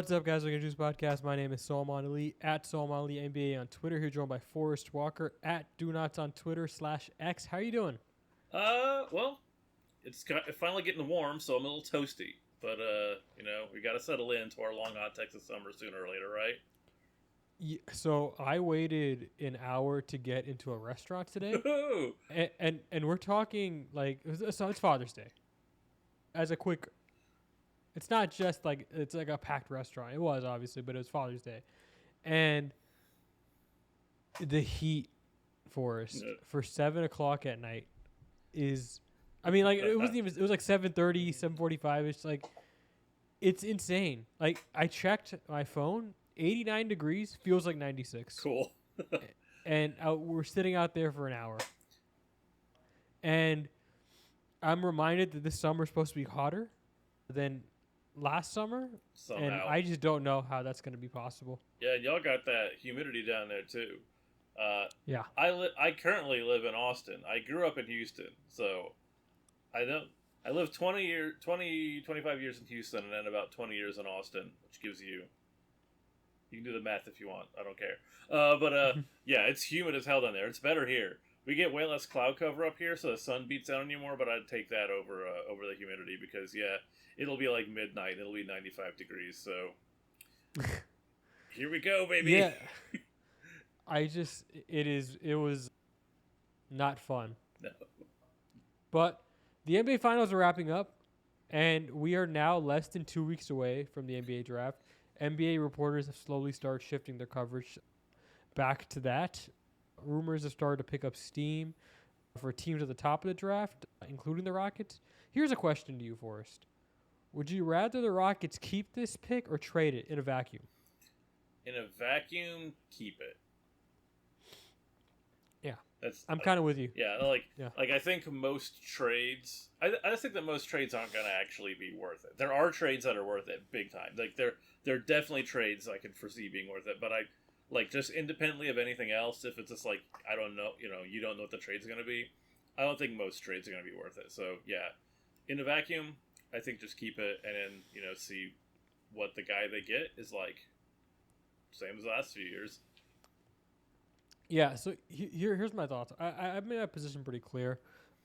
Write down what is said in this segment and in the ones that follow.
What's up, guys? Welcome to Juice Podcast. My name is Salman Ali at Salman Ali NBA on Twitter. Here joined by Forrest Walker at Do Nots on Twitter /X. How are you doing? Well, it's finally getting warm, so I'm a little toasty. But we got to settle into our long hot Texas summer sooner or later, right? Yeah, so I waited an hour to get into a restaurant today, and we're talking so it's Father's Day. As a quick, it's not just like it's like a packed restaurant. It was obviously, but it was Father's Day, and the heat for 7 o'clock at night is, I mean, like it wasn't even. It was like 7:30, 7:45. It's like it's insane. Like I checked my phone. 89 degrees feels like 96. Cool. And we're sitting out there for an hour. And I'm reminded that this summer is supposed to be hotter than last summer. Somehow. And I just don't know how that's going to be possible. Yeah, y'all got that humidity down there, too. Yeah. I currently live in Austin. I grew up in Houston, so I lived 25 years in Houston and then about 20 years in Austin, which gives you... You can do the math if you want. I don't care. Yeah, it's humid as hell down there. It's better here. We get way less cloud cover up here, so the sun beats down on you more, but I'd take that over the humidity because, yeah, it'll be like midnight and it'll be 95 degrees, so... Here we go, baby! Yeah. It was not fun. No. But the NBA Finals are wrapping up, and we are now less than 2 weeks away from the NBA draft. NBA reporters have slowly started shifting their coverage back to that. Rumors have started to pick up steam for teams at the top of the draft, including the Rockets. Here's a question to you, Forrest. Would you rather the Rockets keep this pick or trade it in a vacuum? In a vacuum, keep it. Yeah, I'm kind of with you. Yeah, like I think most trades... I think that most trades aren't going to actually be worth it. There are trades that are worth it big time. Like, there are definitely trades I can foresee being worth it, but just independently of anything else, if it's just like, I don't know, you don't know what the trade's going to be, I don't think most trades are going to be worth it. So, yeah, in a vacuum, I think just keep it and then, see what the guy they get is like. Same as the last few years. Yeah, so here's my thoughts. I've made my position pretty clear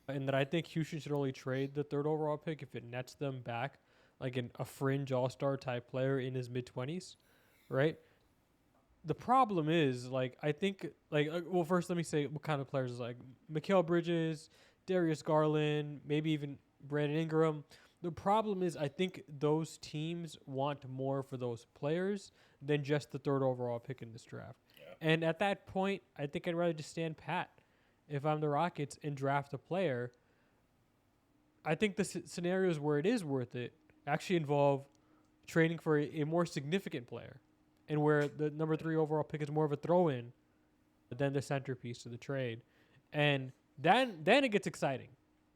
in that I think Houston should only trade the third overall pick if it nets them back like a fringe all-star type player in his mid-20s, right? The problem is, I think, well, first let me say what kind of players is like Mikal Bridges, Darius Garland, maybe even Brandon Ingram. The problem is I think those teams want more for those players than just the third overall pick in this draft. Yeah. And at that point, I think I'd rather just stand pat if I'm the Rockets and draft a player. I think the scenarios where it is worth it actually involve trading for a more significant player and where the number 3 overall pick is more of a throw-in than the centerpiece of the trade. And then it gets exciting,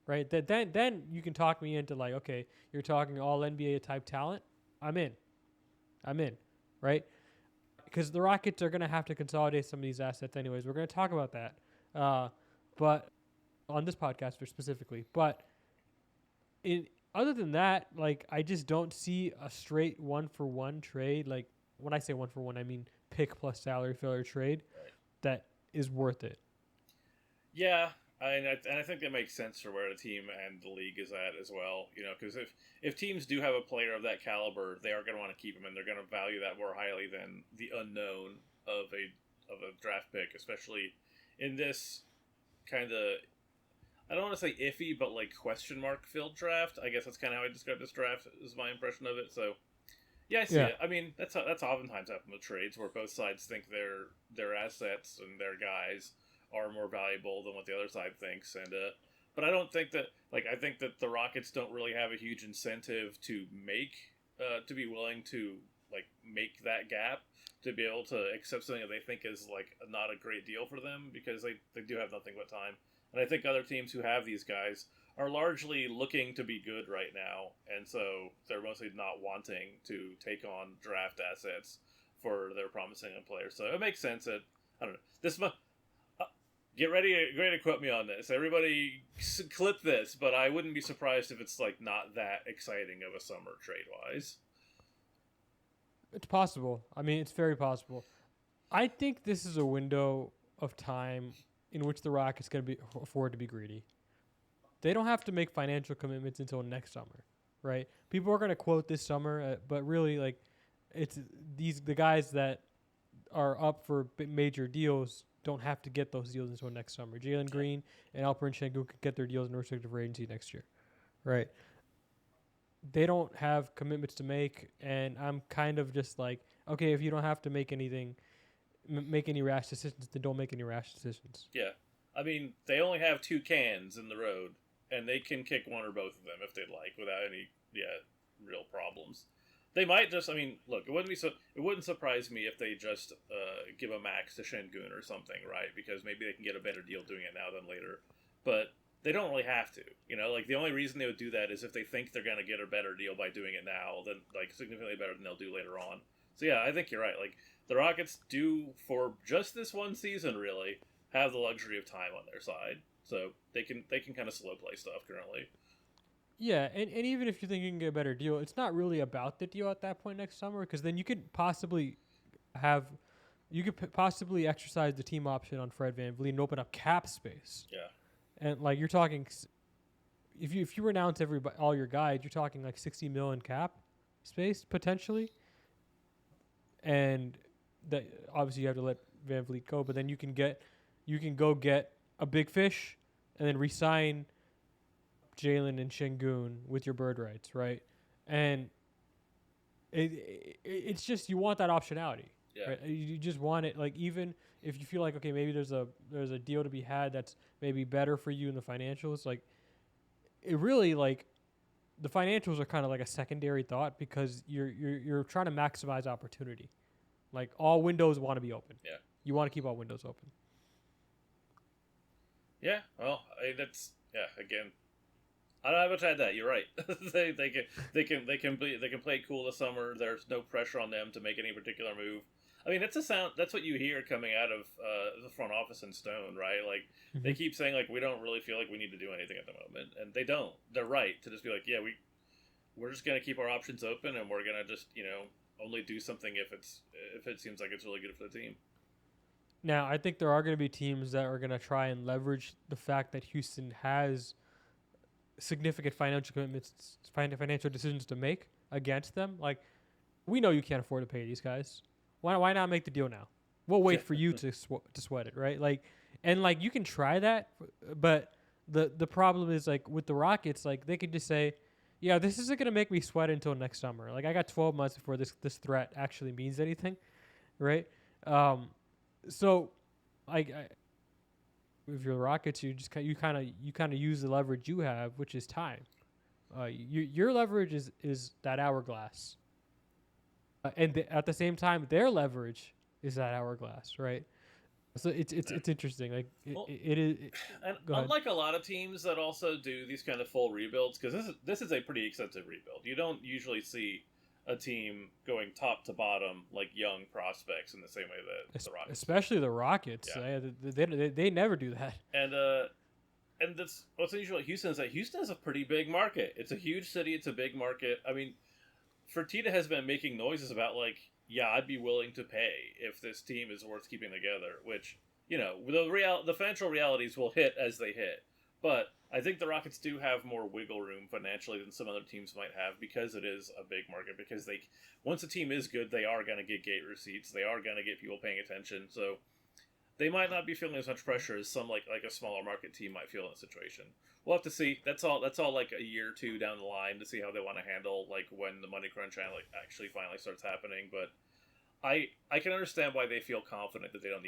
right? Then you can talk me into okay, you're talking all NBA type talent. I'm in, right? Because the Rockets are going to have to consolidate some of these assets anyways. We're going to talk about that. But on this podcast specifically, but other than that, I just don't see a straight 1-for-1 trade. Like when I say 1-for-1, I mean pick plus salary filler trade that is worth it. Yeah, and I think that makes sense for where the team and the league is at as well. Because if teams do have a player of that caliber, they are going to want to keep him, and they're going to value that more highly than the unknown of a draft pick, especially in this kind of, I don't want to say iffy, but question mark filled draft. I guess that's kind of how I describe this draft, is my impression of it. So, yeah, I see it. I mean, that's oftentimes happened with trades where both sides think their assets and their guys are more valuable than what the other side thinks. And but I don't think that, I think that the Rockets don't really have a huge incentive to to be willing to make that gap, to be able to accept something that they think is not a great deal for them, because they do have nothing but time. And I think other teams who have these guys are largely looking to be good right now, and so they're mostly not wanting to take on draft assets for their promising young players. So it makes sense that, I don't know, get ready to quote me on this. Everybody clip this, but I wouldn't be surprised if it's not that exciting of a summer trade-wise. It's possible. I mean, it's very possible. I think this is a window of time in which the Rockets going to be afford to be greedy. They don't have to make financial commitments until next summer, right? People are going to quote this summer, but really, like, it's the guys that are up for major deals don't have to get those deals until next summer. Jaylen Green and Alperen Şengün could get their deals in restricted free agency next year, right? They don't have commitments to make, and I'm kind of just like, okay, if you don't have to make anything, make any rash decisions, then don't make any rash decisions. Yeah. I mean, they only have 2 cans in the road, and they can kick one or both of them if they'd like without any real problems. They might just. I mean, look, it wouldn't surprise me if they just give a max to Şengün or something, right? Because maybe they can get a better deal doing it now than later. But they don't really have to. Like the only reason they would do that is if they think they're going to get a better deal by doing it now, than like significantly better than they'll do later on. So yeah, I think you're right. Like the Rockets do for just this one season, really have the luxury of time on their side, so they can kind of slow play stuff currently. Yeah, and even if you think you can get a better deal, it's not really about the deal at that point next summer, because then you could possibly possibly exercise the team option on Fred VanVleet and open up cap space. Yeah. And like you're talking, if you renounce all your guys, you're talking like 60 million cap space potentially, and that obviously you have to let VanVleet go, but then you can go get a big fish, and then re-sign Jaylen and Şengün with your bird rights, right? And it's just you want that optionality. Yeah. Right? You just want it, like, even if you feel like, okay, maybe there's a deal to be had that's maybe better for you in the financials. Like, it really, like, the financials are kind of like a secondary thought, because you're trying to maximize opportunity. Like, all windows want to be open. Yeah. You want to keep all windows open. Yeah. Well, that's again. I don't have much to add that. You're right. they can play it cool this summer. There's no pressure on them to make any particular move. I mean, that's what you hear coming out of the front office in Stone, right? Like they keep saying like we don't really feel like we need to do anything at the moment, and they don't. They're right to just be like, yeah, we're just gonna keep our options open, and we're gonna just only do something if it seems like it's really good for the team. Now, I think there are going to be teams that are going to try and leverage the fact that Houston has significant financial commitments, financial decisions to make against them. Like, we know you can't afford to pay these guys. Why not make the deal now? We'll wait for you to sweat it, right? Like, and like you can try that, but the problem is, like, with the Rockets, like they could just say, yeah, this isn't going to make me sweat until next summer. Like, I got 12 months before this threat actually means anything, right? So, like, if you're the Rockets, you kind of use the leverage you have, which is time. Your leverage is that hourglass, and at the same time, their leverage is that hourglass, right? So it's interesting. Like it is. And unlike a lot of teams that also do these kind of full rebuilds, because this is a pretty extensive rebuild. You don't usually see a team going top to bottom like young prospects in the same way that the Rockets, especially the Rockets, they never do that. And that's what's unusual at Houston is that Houston is a pretty big market. It's a huge city. It's a big market. I mean, Fertitta has been making noises about like, yeah, I'd be willing to pay if this team is worth keeping together. Which the financial realities will hit as they hit, but I think the Rockets do have more wiggle room financially than some other teams might have because it is a big market. Because once a team is good, they are going to get gate receipts. They are going to get people paying attention. So they might not be feeling as much pressure as some like a smaller market team might feel in a situation. We'll have to see. That's all like a year or two down the line to see how they want to handle like when the money crunch actually finally starts happening. But I can understand why they feel confident that they don't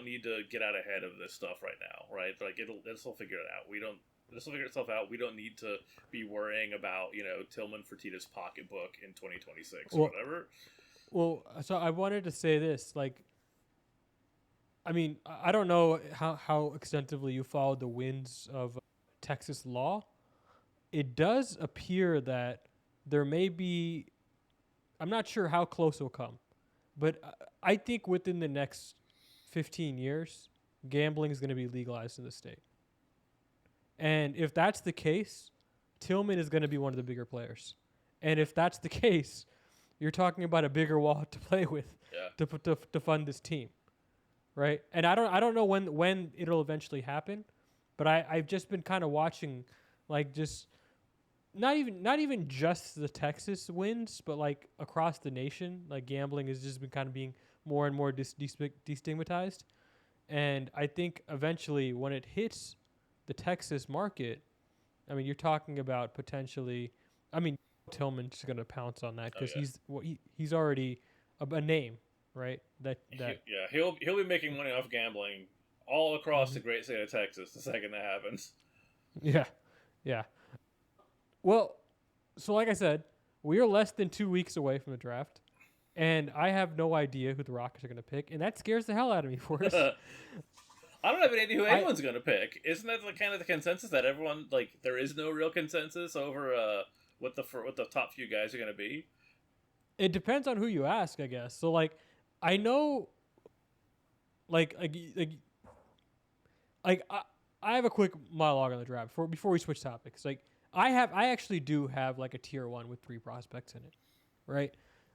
need to get out ahead of this stuff right now, right? Like this will figure it out. This will figure itself out. We don't need to be worrying about Tillman Fertitta's pocketbook in 2026 or whatever. Well, so I wanted to say this, like, I mean, I don't know how extensively you followed the winds of Texas law. It does appear that there may be, I'm not sure how close it'll come, but I think within the next 15 years, gambling is going to be legalized in the state. And if that's the case, Tillman is going to be one of the bigger players. And if that's the case, you're talking about a bigger wallet to play with Yeah. to fund this team, right? And I don't know when it'll eventually happen, but I've just been kind of watching, like just not even just the Texas wins, but like across the nation, like gambling has just been kind of being more and more destigmatized. And I think eventually when it hits the Texas market, I mean, you're talking about potentially, I mean, Tillman's going to pounce on that Oh because yeah. he's already a name, right? He'll be making money off gambling all across the Mhm. great state of Texas the second that happens. Yeah, yeah. Well, so like I said, we are less than 2 weeks away from the draft, and I have no idea who the Rockets are going to pick, and that scares the hell out of me, Forrest. I don't have any idea who I anyone's gonna pick. Isn't that the kind of the consensus that everyone like? There is no real consensus over what the top few guys are gonna be. It depends on who you ask, I guess. So like, I know, like like I have a quick monologue on the draft before we switch topics. Like I actually do have like a tier one with 3 prospects in it, right?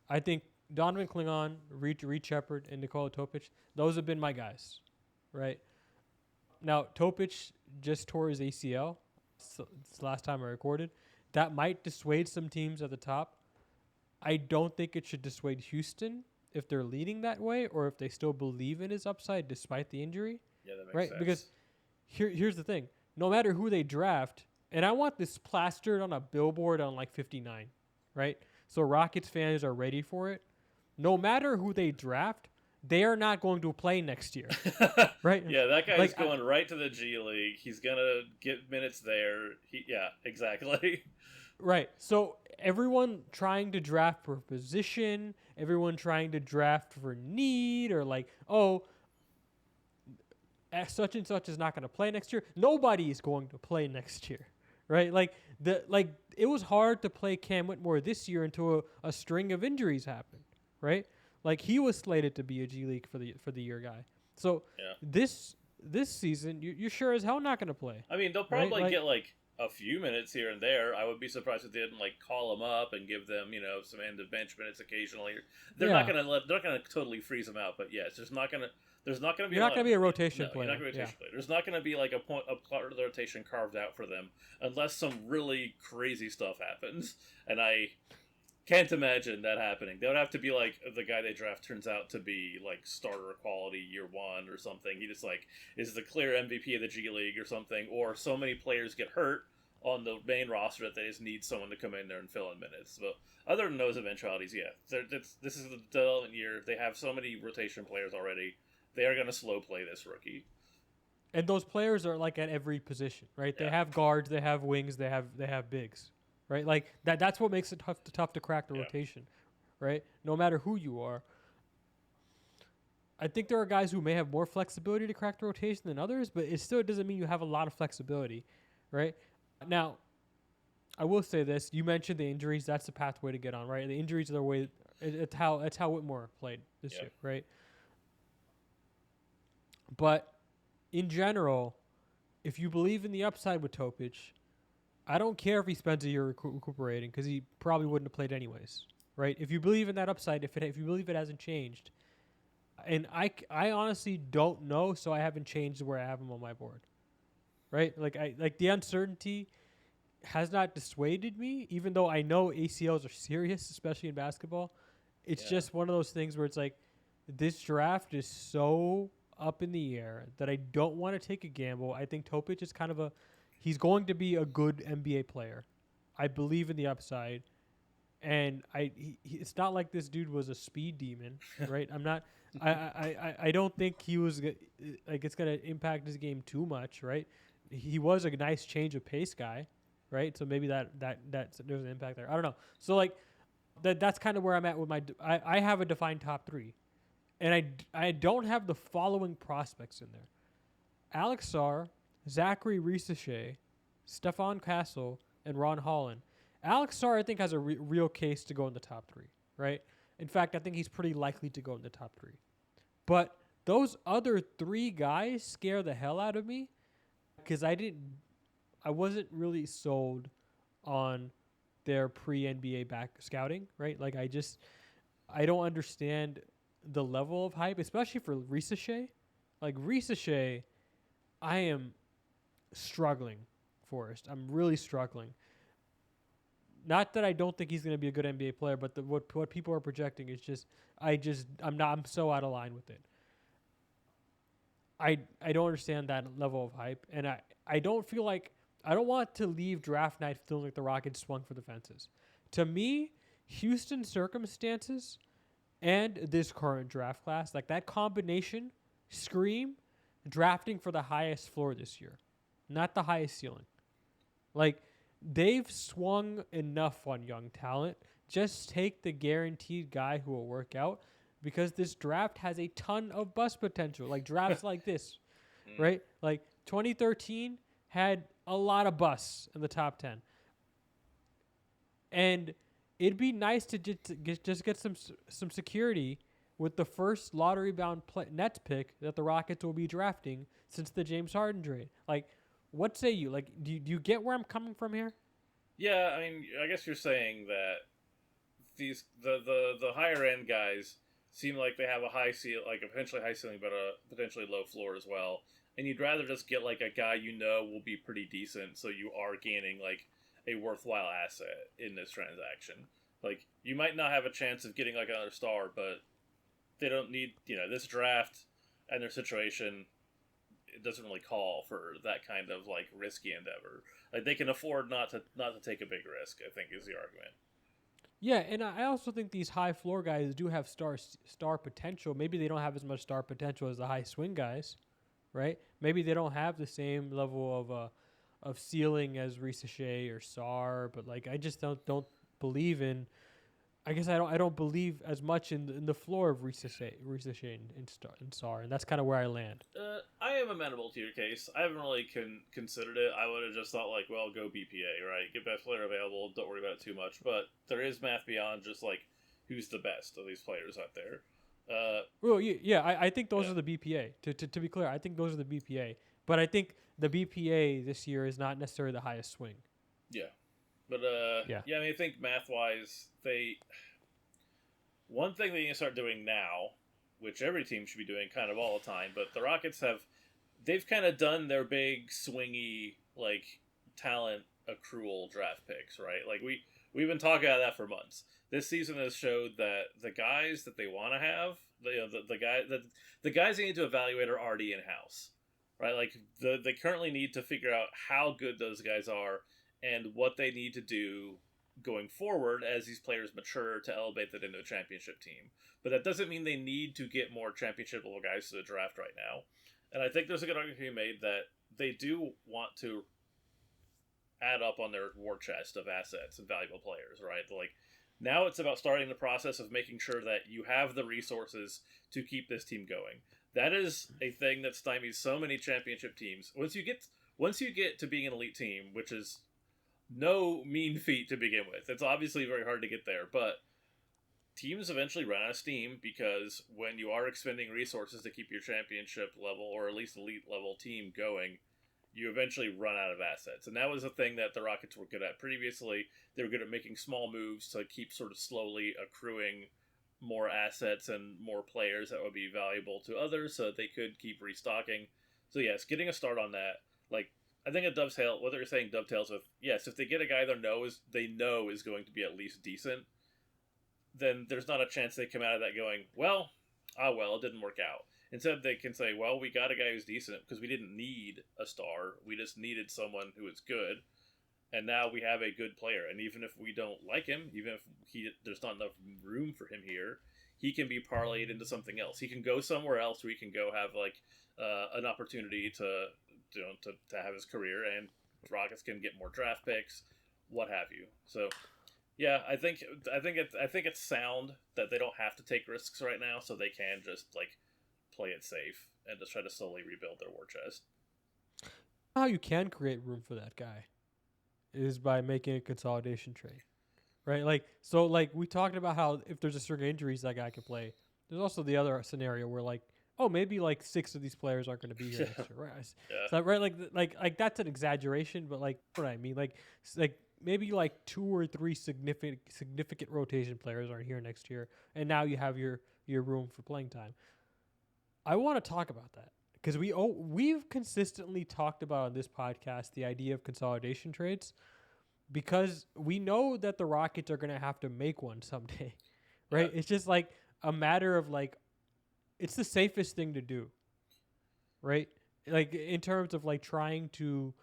I think Donovan Klingon, Reed Shepard, and Nikola Topic. Those have been my guys, right? Now Topic just tore his ACL. So it's the last time I recorded. That might dissuade some teams at the top. I don't think it should dissuade Houston if they're leading that way or if they still believe in his upside despite the injury, Yeah, that makes right? Because sense. here's the thing. No matter who they draft, and I want this plastered on a billboard on like 59, right? So Rockets fans are ready for it. No matter who they draft, they are not going to play next year, right? Yeah, that guy's Like, going right to the G League. He's gonna get minutes there. Yeah, exactly. right. So everyone trying to draft for position, everyone trying to draft for need, or like, oh, such and such is not going to play next year. Nobody is going to play next year, right? Like it was hard to play Cam Whitmore this year until a string of injuries happened, right? Like he was slated to be a G League for the year guy. So Yeah. this season, you're sure as hell not going to play, I mean, they'll right? probably get like a few minutes here and there. I would be surprised if they didn't like call them up and give them, some end of bench minutes occasionally. Yeah, They're not gonna totally freeze them out, but yeah, it's just not gonna. There's not gonna be you're a not lot. going to be a rotation No, you're not player. gonna be a Yeah, rotation player. There's not gonna be like a part of the rotation carved out for them unless some really crazy stuff happens, and I can't imagine that happening. They would have to be like the guy they draft turns out to be like starter quality year one or something. He just like is the clear MVP of the G League or something, or so many players get hurt on the main roster that they just need someone to come in there and fill in minutes. But other than those eventualities, yeah, this is the development year. They have so many rotation players already. They are going to slow play this rookie. and those players are like at every position, right? They Yeah, have guards, they have wings, they have bigs, right? Like that's what makes it tough to crack the yeah. rotation, right? No matter who you are. I think there are guys who may have more flexibility to crack the rotation than others, but it still doesn't mean you have a lot of flexibility, right? Now, I will say this: you mentioned the injuries. That's the pathway to get on, right? The injuries are the way. It's how Whitmore played this Yeah. year, right? But in general, if you believe in the upside with Topic, I don't care if he spends a year recuperating because he probably wouldn't have played anyways, right? If you believe in that upside, if you believe it hasn't changed, and I honestly don't know, so I haven't changed where I have him on my board, right? Like the uncertainty has not dissuaded me, even though I know ACLs are serious, especially in basketball. It's Yeah. just one of those things where it's like this draft is so up in the air that I don't want to take a gamble. I think Topic is kind of he's going to be a good NBA player. I believe in the upside, and it's not like this dude was a speed demon, right? I'm not. I don't think he was like it's gonna impact his game too much, right? He was a nice change of pace guy, right? So maybe that's there's an impact there. I don't know. So like that's kind of where I'm at with I have a defined top three, and I don't have the following prospects in there: Alex Sarr, Zachary Risache, Stefan Castle, and Ron Holland. Alex Sarr, I think, has a real case to go in the top three, right? In fact, I think he's pretty likely to go in the top three. But those other three guys scare the hell out of me because I wasn't really sold on their pre-NBA back scouting, right? Like I don't understand the level of hype, especially for Risa. Like Risa, I am struggling, Forrest. I'm really struggling. Not that I don't think he's going to be a good NBA player, but what people are projecting is I'm so out of line with it. I don't understand that level of hype, and I don't feel like I don't want to leave draft night feeling like the Rockets swung for the fences. To me, Houston circumstances and this current draft class, like that combination, scream drafting for the highest floor this year, not the highest ceiling. Like they've swung enough on young talent. Just take the guaranteed guy who will work out because this draft has a ton of bust potential. Like drafts like this, right? Like 2013 had a lot of busts in the top 10. And it'd be nice to just get some security with the first lottery bound Nets pick that the Rockets will be drafting since the James Harden trade. Like, what say you? Like, do you get where I'm coming from here? Yeah, I mean, I guess you're saying that the higher end guys seem like they have a high ceiling, like a potentially high ceiling, but a potentially low floor as well. And you'd rather just get like a guy you know will be pretty decent, so you are gaining like a worthwhile asset in this transaction. Like you might not have a chance of getting like another star, but they don't need this draft and their situation. It doesn't really call for that kind of like risky endeavor. Like they can afford not to take a big risk. I think is the argument. Yeah, and I also think these high floor guys do have star potential. Maybe they don't have as much star potential as the high swing guys, right? Maybe they don't have the same level of ceiling as Risa or Sar, but like I just don't believe in. I guess I don't believe as much in the floor of Risa and Sar, and that's kind of where I land. I am amenable to your case. I haven't really considered it. I would have just thought like, well, go BPA, right? Get best player available. Don't worry about it too much. But there is math beyond just like who's the best of these players out there. Well, yeah, I think those are the BPA. To be clear, I think those are the BPA. But I think the BPA this year is not necessarily the highest swing. Yeah. But yeah, I mean, I think math wise, one thing they need to start doing now, which every team should be doing kind of all the time, but the Rockets they've kind of done their big swingy like talent accrual draft picks, right? Like we've been talking about that for months. This season has showed that the guys that they want to have, the guys they need to evaluate are already in house, right? Like they currently need to figure out how good those guys are and what they need to do going forward as these players mature to elevate that into a championship team. But that doesn't mean they need to get more championship level guys to the draft right now. And I think there's a good argument to be made that they do want to add up on their war chest of assets and valuable players, right? Like now it's about starting the process of making sure that you have the resources to keep this team going. That is a thing that stymies so many championship teams. Once you get to being an elite team, which is no mean feat to begin with. It's obviously very hard to get there, but teams eventually run out of steam because when you are expending resources to keep your championship level or at least elite level team going, you eventually run out of assets. And that was a thing that the Rockets were good at previously. They were good at making small moves to keep sort of slowly accruing more assets and more players that would be valuable to others so that they could keep restocking. So yes, getting a start on that, like I think what they're saying dovetails with, yes, if they get a guy they know is going to be at least decent, then there's not a chance they come out of that going, it didn't work out. Instead, they can say, well, we got a guy who's decent because we didn't need a star. We just needed someone who is good. And now we have a good player. And even if we don't like him, even if there's not enough room for him here, he can be parlayed into something else. He can go somewhere else where he can go have like an opportunity to have his career, and Rockets can get more draft picks, what have you. So, yeah, I think it's sound that they don't have to take risks right now, so they can just like play it safe and just try to slowly rebuild their war chest. How you can create room for that guy is by making a consolidation trade, right? Like we talked about how if there's a certain injuries that guy could play. There's also the other scenario where like, oh, maybe like 6 of these players aren't going to be here next year, right? Yeah. So, right, like that's an exaggeration, but like what I mean, like maybe like 2 or 3 significant rotation players aren't here next year, and now you have your room for playing time. I want to talk about that because we've consistently talked about on this podcast the idea of consolidation trades because we know that the Rockets are going to have to make one someday, right? Yeah. It's just like a matter of like, it's the safest thing to do, right? Like in terms of like trying to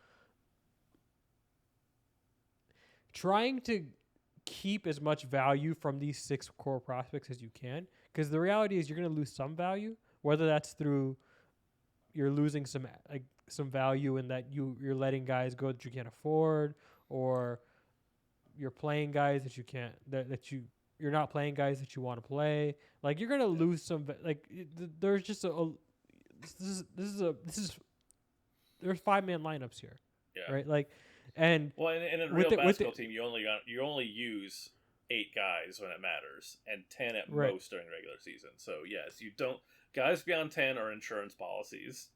keep as much value from these 6 core prospects as you can, because the reality is you're going to lose some value, whether that's through you're losing some value in that you're letting guys go that you can't afford, or you're playing guys that you can't you're not playing guys that you want to play. Like you're going to lose some there's just there's 5-man lineups here. Yeah. Right? Like, and well, in a real basketball team, you only use 8 guys when it matters, and 10 at most during the regular season. So yes, you don't guys beyond 10 are insurance policies,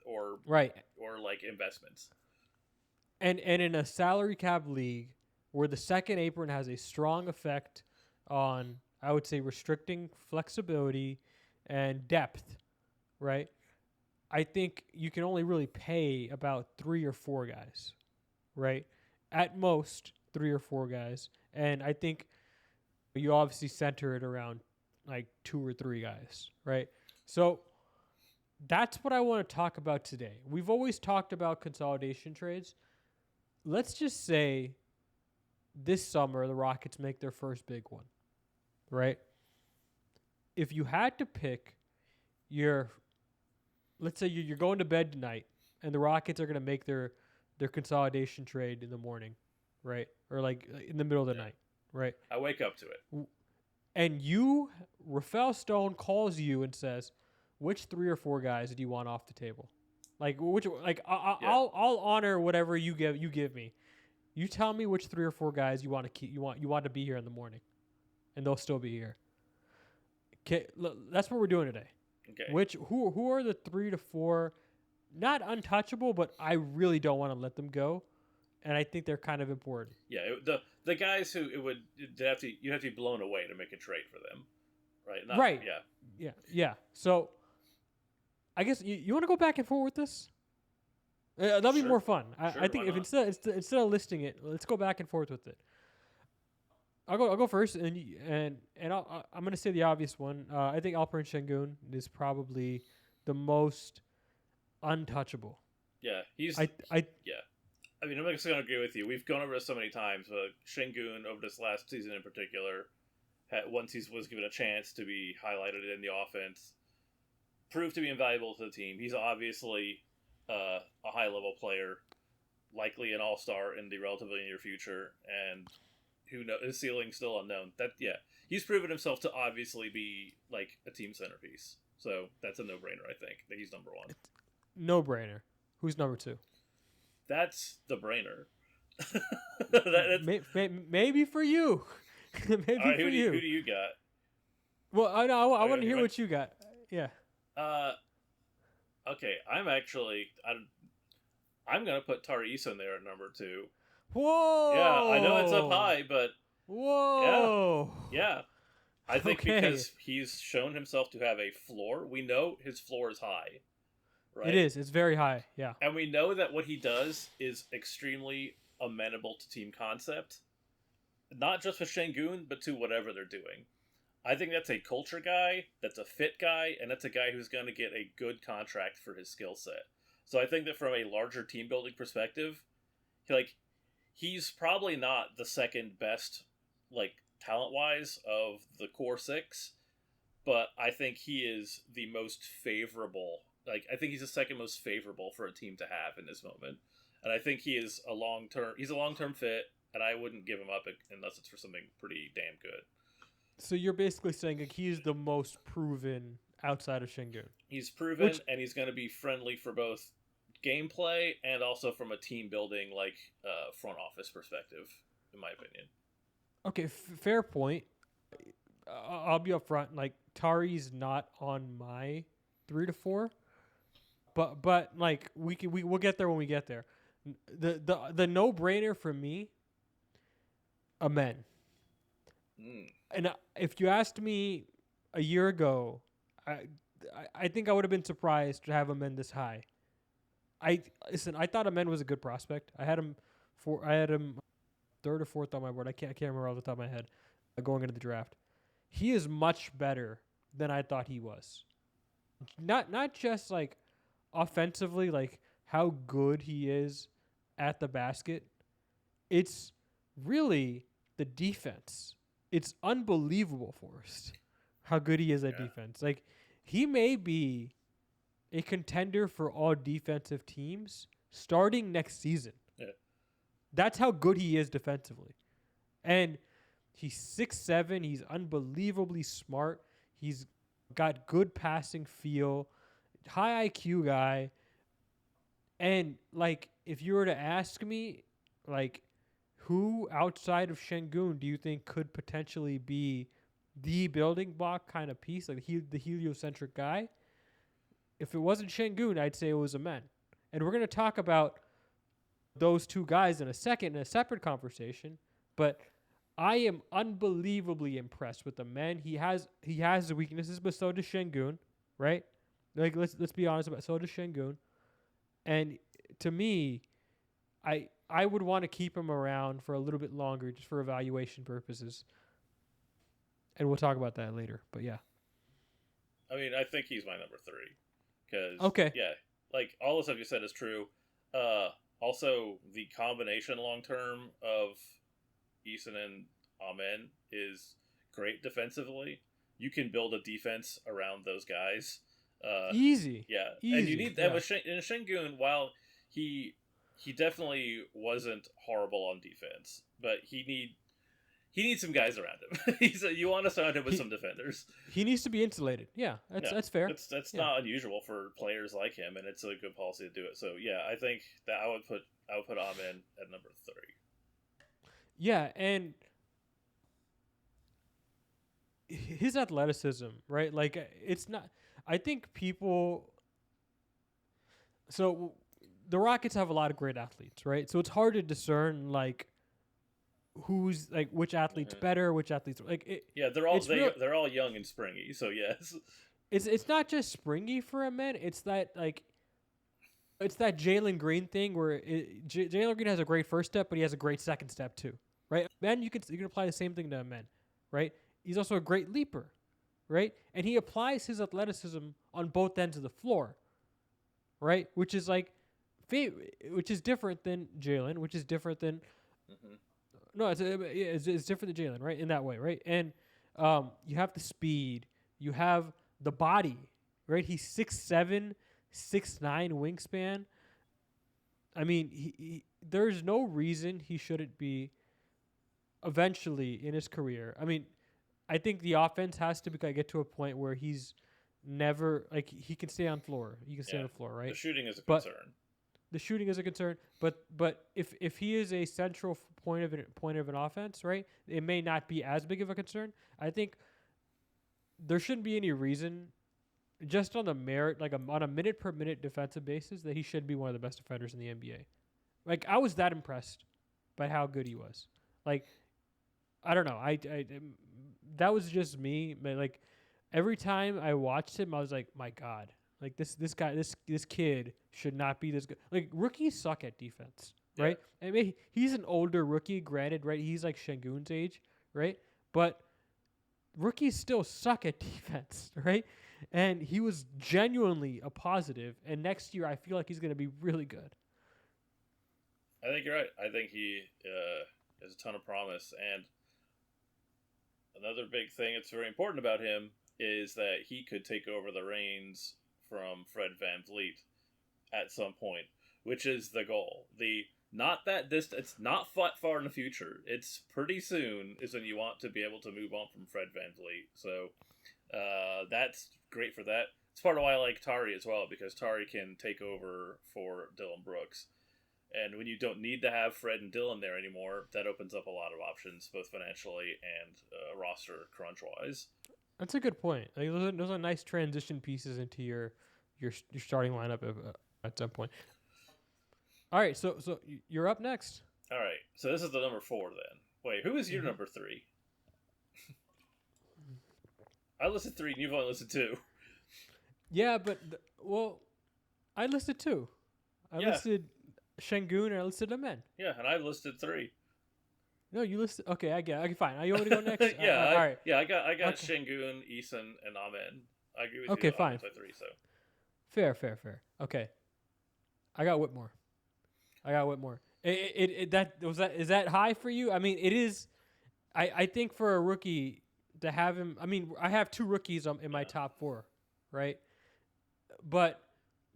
or like investments. And in a salary cap league where the second apron has a strong effect on, I would say, restricting flexibility and depth, right? I think you can only really pay about 3 or 4 guys, right? At most 3 or 4 guys. And I think you obviously center it around like 2 or 3 guys, right? So that's what I want to talk about today. We've always talked about consolidation trades. Let's just say this summer the Rockets make their first big one, right? If you had to pick let's say you're going to bed tonight and the Rockets are going to make their consolidation trade in the morning, right? Or like in the middle of the night, right? I wake up to it. And Rafael Stone calls you and says, which 3 or 4 guys do you want off the table? Like I'll honor whatever you give me. You tell me which 3 or 4 guys you want to keep. You want to be here in the morning, and they'll still be here. Okay, that's what we're doing today. Okay. Who are the 3 to 4, not untouchable, but I really don't want to let them go, and I think they're kind of important. Yeah, the guys who you'd have to be blown away to make a trade for them, right? Right. Yeah. Yeah. So, I guess you want to go back and forth with this. That'll be more fun. I think if instead of listing it, let's go back and forth with it. I'll go first, and I'm gonna say the obvious one. I think Alperen Şengün is probably the most untouchable. Yeah, he's. I mean, I'm just gonna agree with you. We've gone over this so many times, but Şengün over this last season in particular, once he was given a chance to be highlighted in the offense, proved to be invaluable to the team. He's obviously a high-level player, likely an all-star in the relatively near future, and who knows, his ceiling's still unknown. He's proven himself to obviously be like a team centerpiece. So that's a no-brainer, I think, that he's number 1. No-brainer. Who's number 2? That's the brainer. Maybe for you. Maybe right, for you. Who do you got? Well, I want to hear what you got. Yeah. Okay, I'm gonna put Tari Eason there at number 2. Whoa! Yeah, I know it's up high, but whoa! Yeah. I think because he's shown himself to have a floor. We know his floor is high, right? It is. It's very high. Yeah. And we know that what he does is extremely amenable to team concept, not just with Şengün, but to whatever they're doing. I think that's a culture guy, that's a fit guy, and that's a guy who's going to get a good contract for his skill set. So I think that from a larger team building perspective, he's probably not the second best, talent-wise of the core 6, but I think he is the most favorable. I think he's the second most favorable for a team to have in this moment. And I think he's a long-term fit, and I wouldn't give him up unless it's for something pretty damn good. So you're basically saying he's the most proven outside of Şengün. He's proven, and he's going to be friendly for both gameplay and also from a team building, front office perspective, in my opinion. Okay, fair point. I'll be upfront. Tari's not on my 3 to 4, but we'll get there when we get there. The no brainer for me Amen. Mm. And if you asked me a year ago, I I think I would have been surprised to have Amen this high. I thought Amen was a good prospect. I had him third or fourth on my board. I can't remember off the top of my head going into the draft. He is much better than I thought he was. Not just like offensively, like how good he is at the basket. It's really the defense. It's unbelievable, Forrest, how good he is at Yeah. defense. Like he may be a contender for all defensive teams starting next season. Yeah. That's how good he is defensively. And he's 6'7". He's unbelievably smart. He's got good passing feel, high IQ guy. And like, if you were to ask me, like, who outside of Şengün do you think could potentially be the building block kind of piece, like the heliocentric guy? If it wasn't Şengün, I'd say it was Amen. And we're going to talk about those two guys in a second in a separate conversation. But I am unbelievably impressed with Amen. He has the weaknesses, but so does Şengün, right? Like let's be honest about it. So does Şengün. And to me, I would want to keep him around for a little bit longer just for evaluation purposes. And we'll talk about that later. But yeah. I mean, I think he's my number 3 because Okay. yeah, like all the stuff you said is true. Also, the combination long term of Eason and Amen is great defensively. You can build a defense around those guys. Easy. Yeah, Easy. and you need that with Şengün. While he definitely wasn't horrible on defense, but he needs some guys around him. You want to surround him with some defenders. He needs to be insulated. Yeah, that's fair. That's Yeah. not unusual for players like him, and it's a good policy to do it. So yeah, I think that I would put Amen at number 3. Yeah, and his athleticism, right? Like it's not. I think people. So the Rockets have a lot of great athletes, right? So it's hard to discern like who's like which athlete's better, which athletes like. Yeah, they're all young and springy. So yes, it's not just springy for a man. It's that like. It's that Jaylen Green thing where Jaylen Green has a great first step, but he has a great second step too, right? Men, you can apply the same thing to men, right? He's also a great leaper, right? And he applies his athleticism on both ends of the floor, right? Which is like, which is different than Jaylen, which is different than no, it's different than Jaylen, right? In that way, right? And you have the speed, you have the body, right? He's 6'7", 6'9" wingspan. I mean, he there's no reason he shouldn't be eventually in his career. I mean, I think the offense has to get to a point where he's never like he can stay on floor. He can stay on the floor, right? The shooting is a concern. The shooting is a concern, but if he is a central point of an offense, right, it may not be as big of a concern. I think there shouldn't be any reason, just on the merit, like on a minute per minute defensive basis, that he should be one of the best defenders in the NBA. Like I was that impressed by how good he was. Like I don't know, I that was just me. But like every time I watched him, I was like, my God. Like this guy, this kid should not be this good. Like rookies suck at defense, right? I mean, he's an older rookie, granted, right? He's like Şengün's age, right? But rookies still suck at defense, right? And he was genuinely a positive. And next year, I feel like he's going to be really good. I think you're right. I think he has a ton of promise. And another big thing that's very important about him is that he could take over the reins from Fred VanVleet at some point, which is the goal. Not that distant. It's not far in the future. It's pretty soon is when you want to be able to move on from Fred VanVleet. So that's great for that. It's part of why I like Tari as well, because Tari can take over for Dylan Brooks. And when you don't need to have Fred and Dylan there anymore, that opens up a lot of options, both financially and roster crunch-wise. That's a good point. Like those are nice transition pieces into your starting lineup at some point. All right, so you're up next. All right, so this is the number 4 then. Wait, who is your Mm-hmm. number 3? I listed 3, and you've only listed 2. Yeah, but I listed 2. I Yeah, listed Şengün and I listed Amen. yeah, and I listed 3. No, you listed. Okay, I get it. Okay, fine. You want me to go next? Yeah, All right. I got Okay. Şengün, Eason, and Amen. I agree with you. Okay, Amen's fine. my 3, so Fair. Okay. I got Whitmore. Is that high for you? I mean, it is. I think for a rookie to have him. I mean, I have 2 rookies in my yeah. top 4, right? But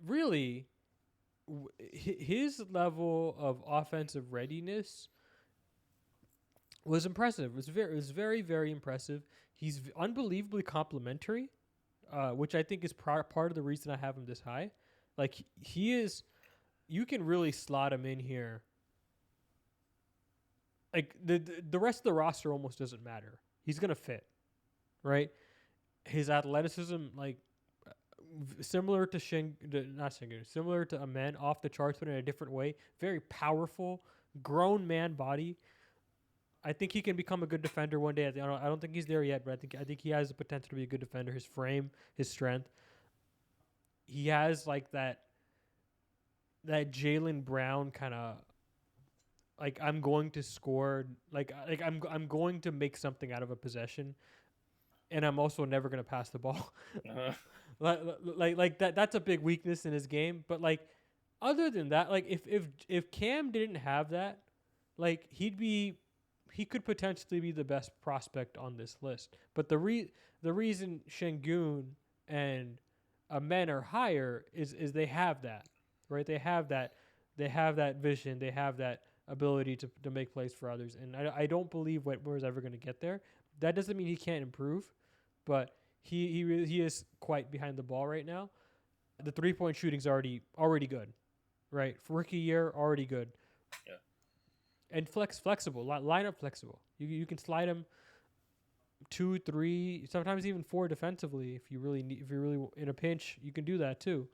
really, his level of offensive readiness was impressive. It was very impressive. He's unbelievably complimentary, which I think is part of the reason I have him this high. Like he is, you can really slot him in here. Like the rest of the roster almost doesn't matter. He's gonna fit, right? His athleticism, like similar to similar to Amen, off the charts, but in a different way. Very powerful, grown man body. I think he can become a good defender one day. I don't think he's there yet, but I think he has the potential to be a good defender. His frame, his strength. He has like that Jaylen Brown kind of like I'm going to score I'm going to make something out of a possession, and I'm also never going to pass the ball. Uh-huh. like that's a big weakness in his game. But like other than that, like if Cam didn't have that, like he could potentially be the best prospect on this list. But the reason Şengün and Amen are higher is they have that, right? They have that vision. They have that ability to make plays for others. And I don't believe Whitmore's ever going to get there. That doesn't mean he can't improve, but he is quite behind the ball right now. The 3-point shooting's already good, right? For rookie year, already good. Yeah. And flexible, lineup flexible. You can slide him 2, 3, sometimes even 4 defensively if you're really in a pinch. You can do that too.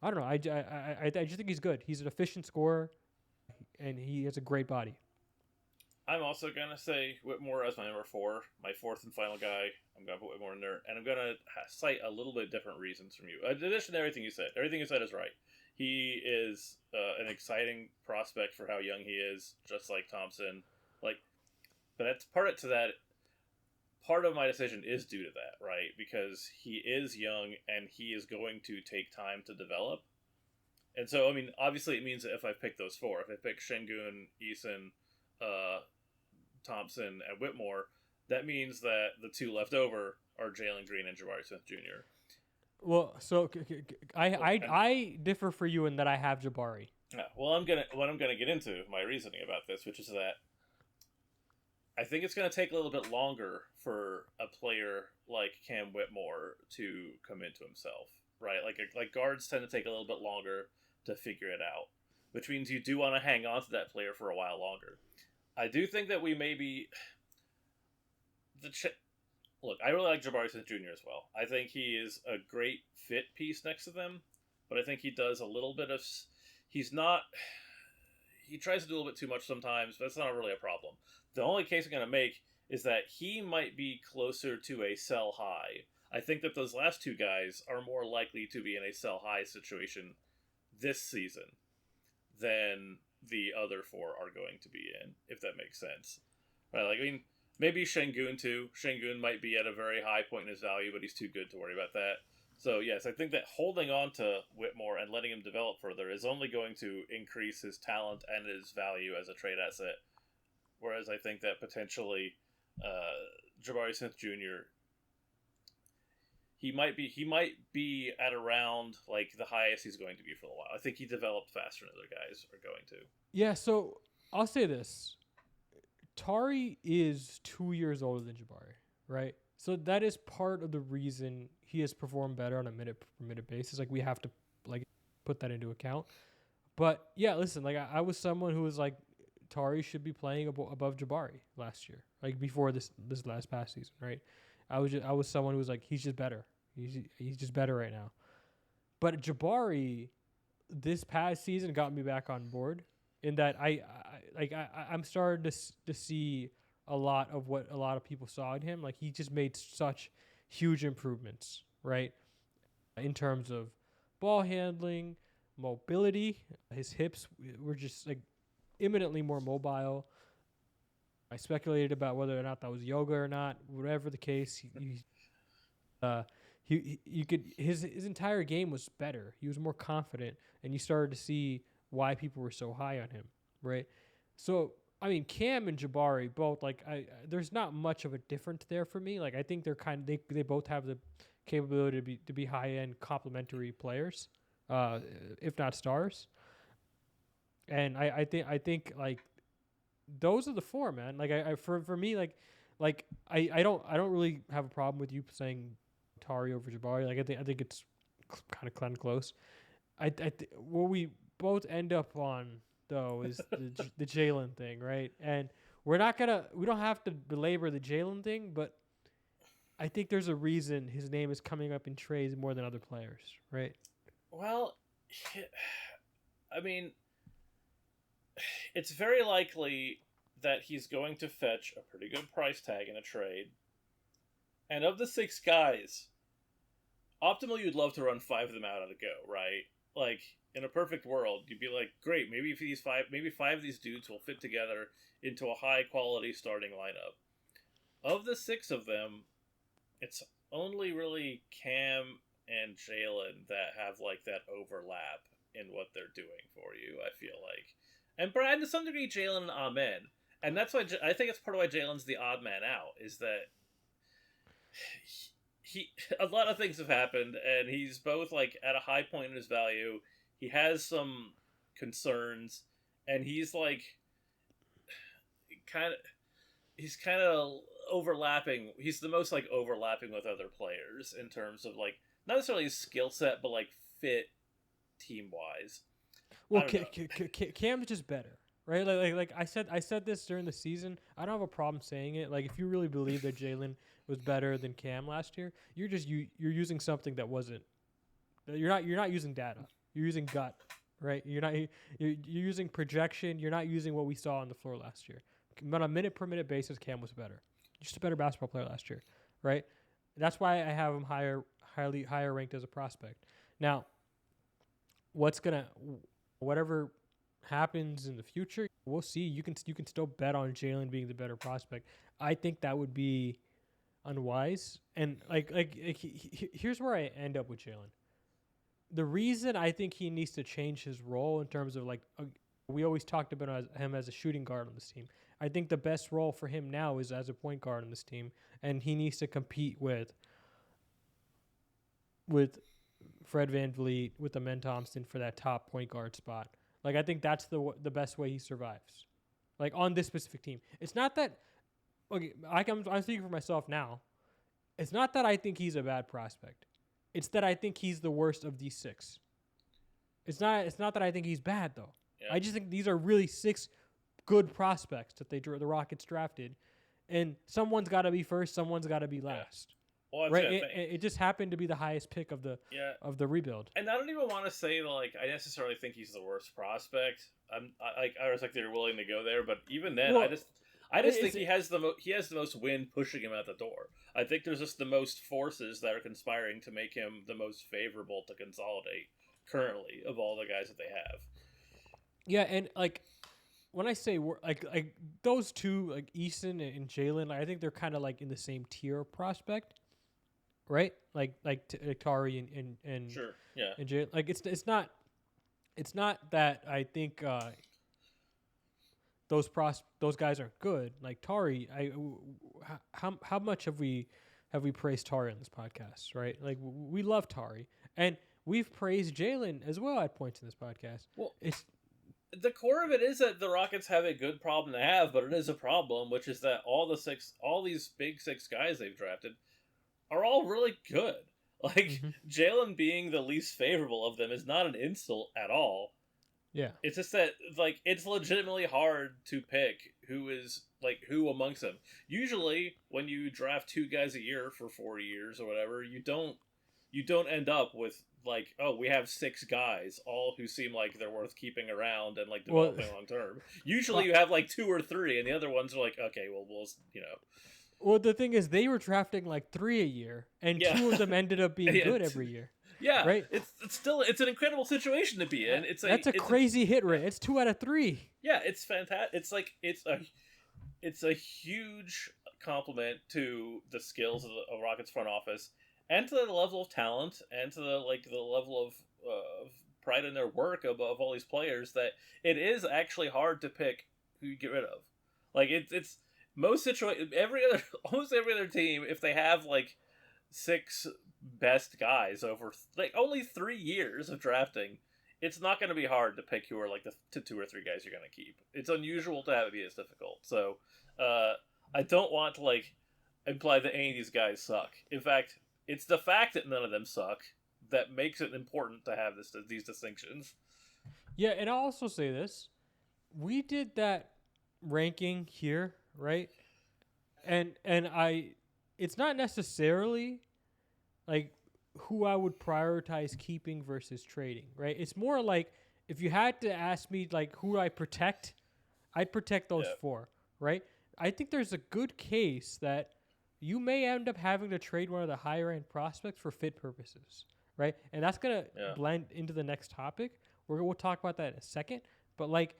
I don't know. I just think he's good. He's an efficient scorer, and he has a great body. I'm also gonna say Whitmore as my number 4, my 4th and final guy. I'm gonna put Whitmore in there, and I'm gonna cite a little bit different reasons from you. In addition to everything you said, is right. He is an exciting prospect for how young he is, just like Thompson. Like, but that's part of my decision is due to that, right? Because he is young and he is going to take time to develop. And so, I mean, obviously, it means that if I pick those 4, if I pick Şengün, Eason, Thompson, and Whitmore, that means that the 2 left over are Jaylen Green and Jabari Smith Jr. Well, so I differ for you in that I have Jabari. Yeah, well, I'm gonna get into my reasoning about this, which is that I think it's gonna take a little bit longer for a player like Cam Whitmore to come into himself, right? Like guards tend to take a little bit longer to figure it out, which means you do want to hang on to that player for a while longer. I do think that we maybe look. I really like Jabari Smith Jr. as well. I think he is a great fit piece next to them, but I think he does a little bit of. He's not. He tries to do a little bit too much sometimes, but that's not really a problem. The only case I'm going to make is that he might be closer to a sell high. I think that those last 2 guys are more likely to be in a sell high situation this season than the other 4 are going to be in, if that makes sense. Right? Like, I mean, maybe Şengün too. Şengün might be at a very high point in his value, but he's too good to worry about that. So, yes, I think that holding on to Whitmore and letting him develop further is only going to increase his talent and his value as a trade asset. Whereas I think that potentially Jabari Smith Jr., he might be at around like the highest he's going to be for a while. I think he developed faster than other guys are going to. Yeah, so I'll say this. Tari is 2 years older than Jabari, right? So that is part of the reason he has performed better on a minute basis. Like we have to like put that into account. But yeah, listen, like I was someone who was like Tari should be playing above Jabari last year, like before this past season, right? I was someone who was like he's just better. He's just better right now. But Jabari this past season got me back on board. in that I'm starting to see a lot of what a lot of people saw in him. Like he just made such huge improvements, right? In terms of ball handling, mobility, his hips were just like imminently more mobile. I speculated about whether or not that was yoga or not. Whatever the case, you could his entire game was better. He was more confident, and you started to see why people were so high on him, right? So I mean, Cam and Jabari both like there's not much of a difference there for me. Like I think they both have the capability to be high end complementary players, if not stars. And I think like those are the four, man. Like for me I don't really have a problem with you saying Tari over Jabari. Like I think it's kind of close. What we both end up on though is the Jaylen thing, right? And we don't have to belabor the Jaylen thing, but I think there's a reason his name is coming up in trades more than other players, right? Well, I mean, it's very likely that he's going to fetch a pretty good price tag in a trade. And of the 6 guys, optimally you'd love to run 5 of them out at a go, right? Like in a perfect world, you'd be like, great, maybe 5 of these dudes will fit together into a high quality starting lineup. Of the 6 of them, it's only really Cam and Jaylen that have like that overlap in what they're doing for you, I feel like. And Brad, to some degree, Jaylen and Amen. And that's why I think it's part of why Jalen's the odd man out, is that he a lot of things have happened, and he's both like at a high point in his value. He has some concerns, and he's like he's kind of overlapping. He's the most like overlapping with other players in terms of like not necessarily his skill set, but like fit team wise. Well, Cam's just better, right? Like I said this during the season. I don't have a problem saying it. Like if you really believe that Jaylen was better than Cam last year, you're using something that wasn't. You're not using data. You're using gut, right? You're using projection. You're not using what we saw on the floor last year. On a minute per minute basis, Cam was better. Just a better basketball player last year, right? That's why I have him higher ranked as a prospect. Now, whatever happens in the future, we'll see. You can still bet on Jaylen being the better prospect. I think that would be unwise. And here's where I end up with Jaylen. The reason I think he needs to change his role in terms of we always talked about him as a shooting guard on this team. I think the best role for him now is as a point guard on this team, and he needs to compete with Fred VanVleet, with Amen Thompson for that top point guard spot. Like I think that's the best way he survives. Like on this specific team, it's not that. Okay, I'm speaking for myself now. It's not that I think he's a bad prospect. It's that I think he's the worst of these 6. It's not that I think he's bad though. Yeah. I just think these are really 6 good prospects that the Rockets drafted, and someone's got to be first, someone's got to be last. Well, right? It just happened to be the highest pick of the rebuild. And I don't even want to say like I necessarily think he's the worst prospect. I was like they're willing to go there, but even then, well, I just think he has the most wind pushing him out the door. I think there's just the most forces that are conspiring to make him the most favorable to consolidate currently of all the guys that they have. Yeah, and like when I say like those two, like Eason and Jaylen, I think they're kind of like in the same tier of prospect, right? Like Tari and sure, yeah, and Jaylen. Like it's not that I think those guys aren't good. Like Tari, how much have we praised Tari on this podcast, right? Like we love Tari, and we've praised Jaylen as well at points in this podcast. Well, the core of it is that the Rockets have a good problem to have, but it is a problem, which is that all these big 6 guys they've drafted are all really good. Like Jaylen being the least favorable of them is not an insult at all. Yeah. It's just that like it's legitimately hard to pick who amongst them. Usually when you draft 2 guys a year for 4 years or whatever, you don't end up with like, oh, we have 6 guys, all who seem like they're worth keeping around and like Well, developing long term. Usually, well, you have like 2 or 3, and the other ones are like, okay, well, well, the thing is, they were drafting like 3 a year, and yeah, 2 of them ended up being yeah, good every year, yeah. right? It's still it's an incredible situation to be in. That's a crazy hit rate. It's 2 out of 3. Yeah, it's fantastic. It's like it's a huge compliment to the skills of the Rockets front office and to the level of talent and to the level of pride in their work of all these players that it is actually hard to pick who you get rid of. Like it's most almost every other team, if they have like 6 best guys over like only 3 years of drafting, it's not going to be hard to pick who are like the 2 or 3 guys you're going to keep. It's unusual to have it be as difficult. So I don't want to like imply that any of these guys suck. In fact, it's the fact that none of them suck that makes it important to have these distinctions. Yeah, and I'll also say this: we did that ranking here, right? And it's not necessarily like who I would prioritize keeping versus trading, right? It's more like if you had to ask me like who do I protect, I'd protect those 4, right? I think there's a good case that you may end up having to trade one of the higher end prospects for fit purposes, right? And that's gonna blend into the next topic. We'll talk about that in a second, but like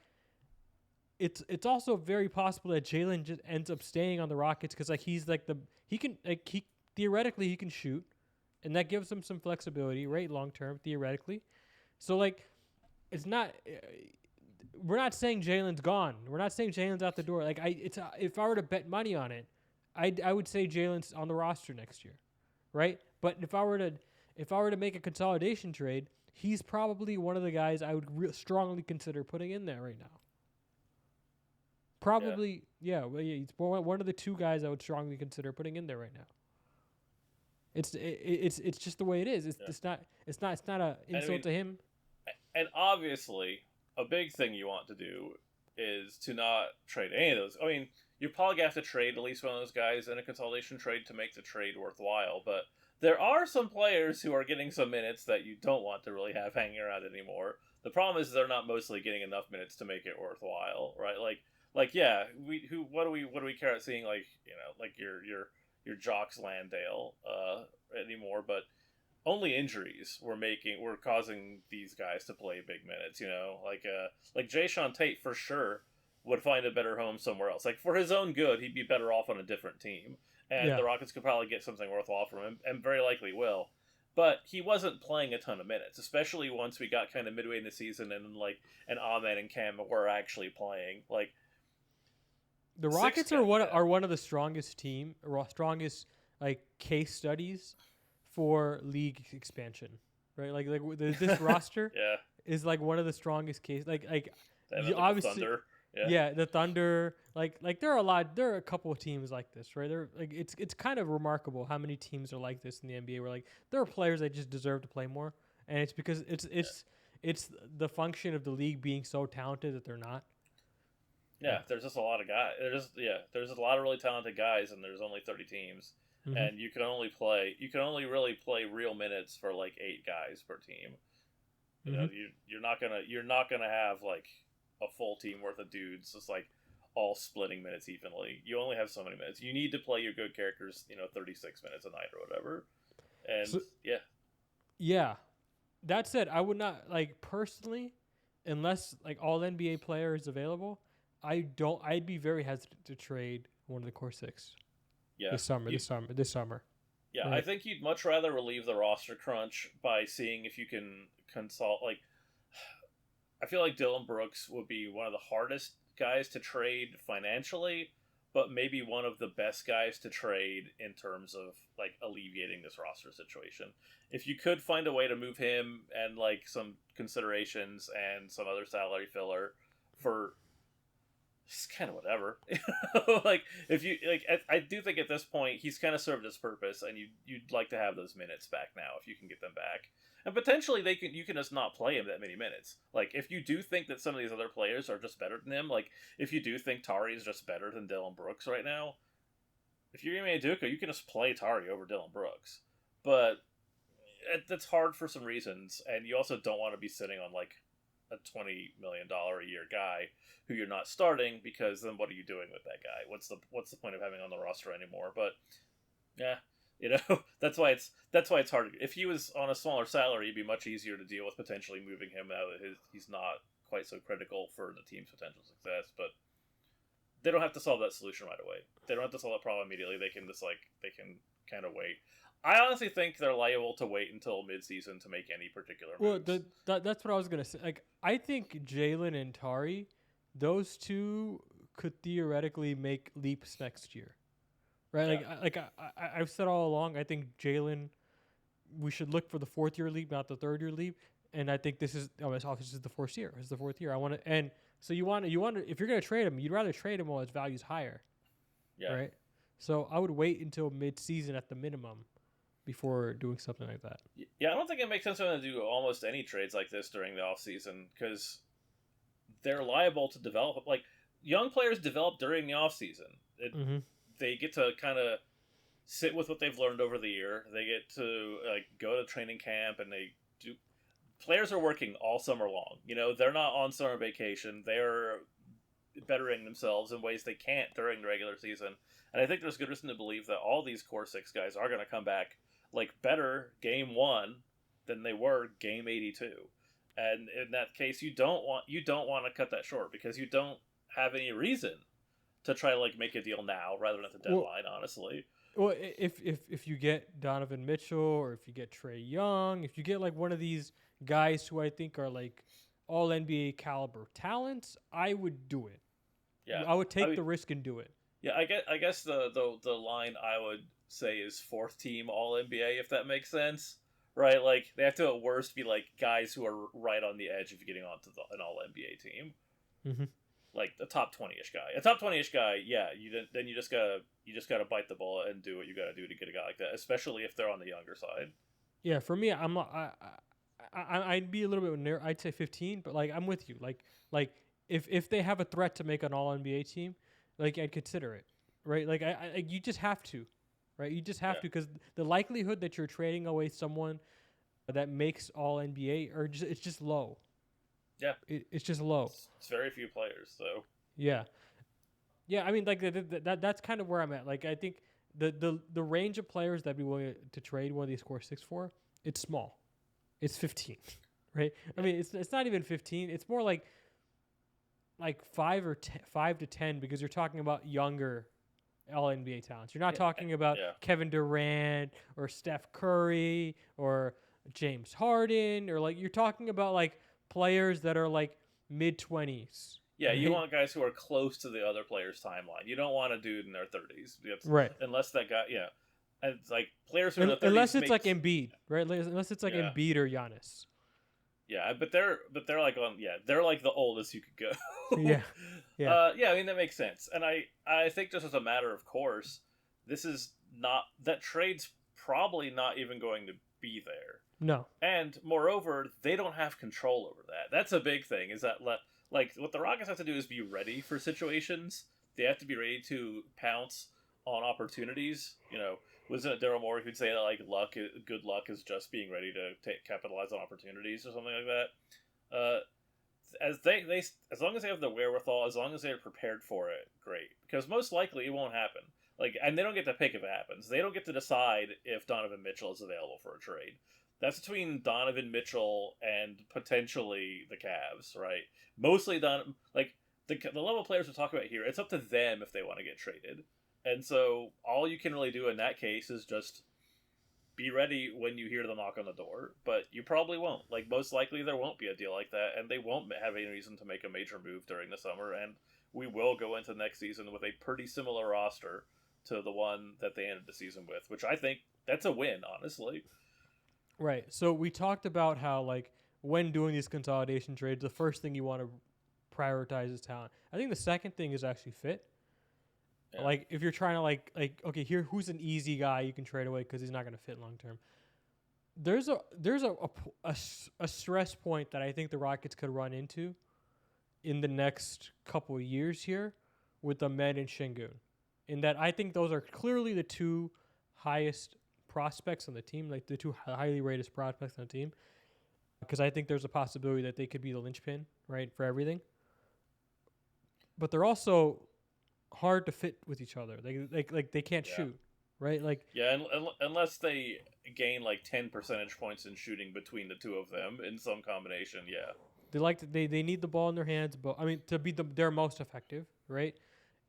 it's also very possible that Jaylen just ends up staying on the Rockets because like he theoretically he can shoot, and that gives him some flexibility, right? Long term, theoretically. So like, it's not. We're not saying Jaylen's gone. We're not saying Jaylen's out the door. Like if I were to bet money on it, I would say Jaylen's on the roster next year, right? But if I were to make a consolidation trade, he's probably one of the guys I would strongly consider putting in there right now. Probably, he's one of the 2 guys I would strongly consider putting in there right now. It's just the way it is. It's not a insult to him. And obviously, a big thing you want to do is to not trade any of those. I mean, you probably have to trade at least one of those guys in a consolidation trade to make the trade worthwhile. But there are some players who are getting some minutes that you don't want to really have hanging around anymore. The problem is they're not mostly getting enough minutes to make it worthwhile, right? What do we care about seeing like your Jocks Landale anymore? But only injuries were causing these guys to play big minutes. Like Jayshawn Tate for sure would find a better home somewhere else. Like for his own good, he'd be better off on a different team, and the Rockets could probably get something worthwhile from him, and very likely will. But he wasn't playing a ton of minutes, especially once we got kind of midway in the season and Ahmed and Cam were actually playing. Like the Rockets are one of the strongest like case studies for league expansion, right? Like this roster is like one of the strongest cases. Like obviously, the Thunder. The Thunder. Like there are a couple of teams like this, right? They're like it's kind of remarkable how many teams are like this in the NBA. Where like there are players that just deserve to play more, and it's because it's the function of the league being so talented that they're not. Yeah, there's just a lot of guys. There's a lot of really talented guys, and there's only 30 teams, and you can only really play real minutes for like 8 guys per team. You know, you're not gonna have like a full team worth of dudes just like all splitting minutes evenly. You only have so many minutes. You need to play your good characters, 36 minutes a night or whatever. And yeah. That said, I would not like personally, unless like all NBA player is available. I'd be very hesitant to trade one of the core 6. Yeah. This summer. Yeah, right. I think you'd much rather relieve the roster crunch by seeing if you can consult. Like, I feel like Dylan Brooks would be one of the hardest guys to trade financially, but maybe one of the best guys to trade in terms of like alleviating this roster situation. If you could find a way to move him and like some considerations and some other salary filler for it's kind of whatever. Like if you like, I do think at this point he's kind of served his purpose, and you'd like to have those minutes back now if you can get them back, and potentially you can just not play him that many minutes. Like if you do think that some of these other players are just better than him, like if you do think Tari is just better than Dylan Brooks right now, if you're Ime Udoka, you can just play Tari over Dylan Brooks. But that's hard for some reasons, and you also don't want to be sitting on like a $20 million a year guy who you're not starting, because then what are you doing with that guy? What's the point of having on the roster anymore? But yeah, that's why it's hard. If he was on a smaller salary, it'd be much easier to deal with potentially moving him out. He's not quite so critical for the team's potential success, but they don't have to solve that solution right away. They don't have to solve that problem immediately. They can kind of wait. I honestly think they're liable to wait until midseason to make any particular moves. Well, that's what I was gonna say. Like, I think Jaylen and Tari, those two could theoretically make leaps next year, right? Yeah. I've said all along, I think Jaylen, we should look for the fourth year leap, not the third year leap. And I think this is the fourth year. This is the fourth year. I want to, and so you want to, if you're gonna trade him, you'd rather trade him while his value's higher, Yeah. right? So I would wait until mid-season at the minimum before doing something like that. Yeah, I don't think it makes sense for them to do almost any trades like this during the offseason, because they're liable to develop. Like, young players develop during the offseason. They get to kind of sit with what they've learned over the year. They get to go to training camp, and they do. Players are working all summer long. They're not on summer vacation. They're bettering themselves in ways they can't during the regular season. And I think there's good reason to believe that all these core six guys are going to come back better game 1 than they were game 82. And in that case, you don't want to cut that short, because you don't have any reason to try to make a deal now rather than at the deadline. Honestly, well, if you get Donovan Mitchell, or if you get Trae Young, if you get one of these guys who I think are all NBA caliber talents, I would do it. Yeah, I would take the risk and do it. Yeah, I guess the line I would say is fourth team All NBA, if that makes sense, right? They have to at worst be guys who are right on the edge of getting onto an All NBA team, the top 20ish guy. A top 20ish guy, yeah. You just gotta bite the bullet and do what you gotta do to get a guy like that, especially if they're on the younger side. Yeah, for me, I'd be a little bit near. I'd say 15, but I'm with you. If they have a threat to make an All NBA team, I'd consider it, right? You just have to, right? You just have to, because the likelihood that you're trading away someone that makes All NBA it's just low. Yeah, it's just low. It's very few players, so. Yeah. I mean, that's kind of where I'm at. I think the range of players that'd be willing to trade one of these core six for, it's small. It's 15, right? I mean, it's not even 15. It's more like 5 to 10, because you're talking about younger All NBA talents. You're not talking about Kevin Durant or Steph Curry or James Harden, or you're talking about players that are mid-20s. Yeah, you want guys who are close to the other player's timeline. You don't want a dude in their 30s. Right. Unless that guy, and players who are in the 30s. Unless it's Embiid, right? Unless it's Embiid or Giannis. Yeah, but they're they're the oldest you could go. Yeah. I mean, that makes sense. And I think just as a matter of course, that trade's probably not even going to be there. No. And moreover, they don't have control over that. That's a big thing, is that what the Rockets have to do is be ready for situations. They have to be ready to pounce on opportunities. Wasn't it Daryl Morey who'd say that good luck is just being ready to capitalize on opportunities or something like that? As long as they have the wherewithal, as long as they're prepared for it, great. Because most likely it won't happen. And they don't get to pick if it happens. They don't get to decide if Donovan Mitchell is available for a trade. That's between Donovan Mitchell and potentially the Cavs, right? Mostly the level of players we're talking about here, it's up to them if they want to get traded. And so all you can really do in that case is just be ready when you hear the knock on the door. But you probably won't. Most likely there won't be a deal like that, and they won't have any reason to make a major move during the summer, and we will go into next season with a pretty similar roster to the one that they ended the season with, which I think that's a win, honestly. Right. So we talked about how when doing these consolidation trades, the first thing you want to prioritize is talent. I think the second thing is actually fit. Yeah. If you're trying to okay, here, who's an easy guy you can trade away because he's not going to fit long term. There's a stress point that I think the Rockets could run into in the next couple of years here with Ahmed and Şengün. In that I think those are clearly the two highest prospects on the team, like the two highly rated prospects on the team, because I think there's a possibility that they could be the linchpin, right, for everything. But they're also hard to fit with each other. Like they can't shoot, right? Like unless they gain like 10 percentage points in shooting between the two of them in some combination. Yeah, they need the ball in their hands, but I mean to be their most effective, right?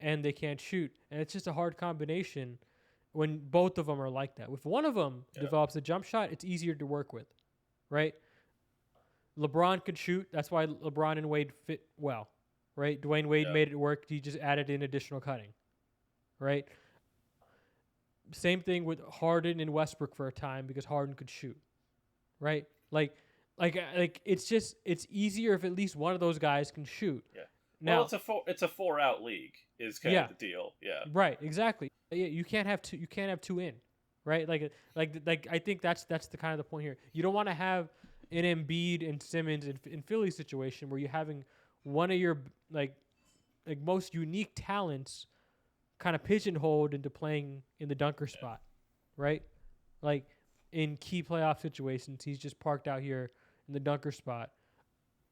And they can't shoot, and it's just a hard combination when both of them are like that. If one of them develops a jump shot, it's easier to work with, right? LeBron could shoot. That's why LeBron and Wade fit well, right? Dwayne Wade made it work. He just added in additional cutting, right? Same thing with Harden and Westbrook for a time because Harden could shoot, right? Like it's easier if at least one of those guys can shoot. Yeah. Now it's a 4-out league is kind of the deal. Yeah. Right. Exactly. You can't have two. You can't have two in, right? Like I think that's the kind of the point here. You don't want to have an Embiid and Simmons in Philly situation where you're having one of your like most unique talents kind of pigeonholed into playing in the dunker spot, right? Like in key playoff situations, he's just parked out here in the dunker spot.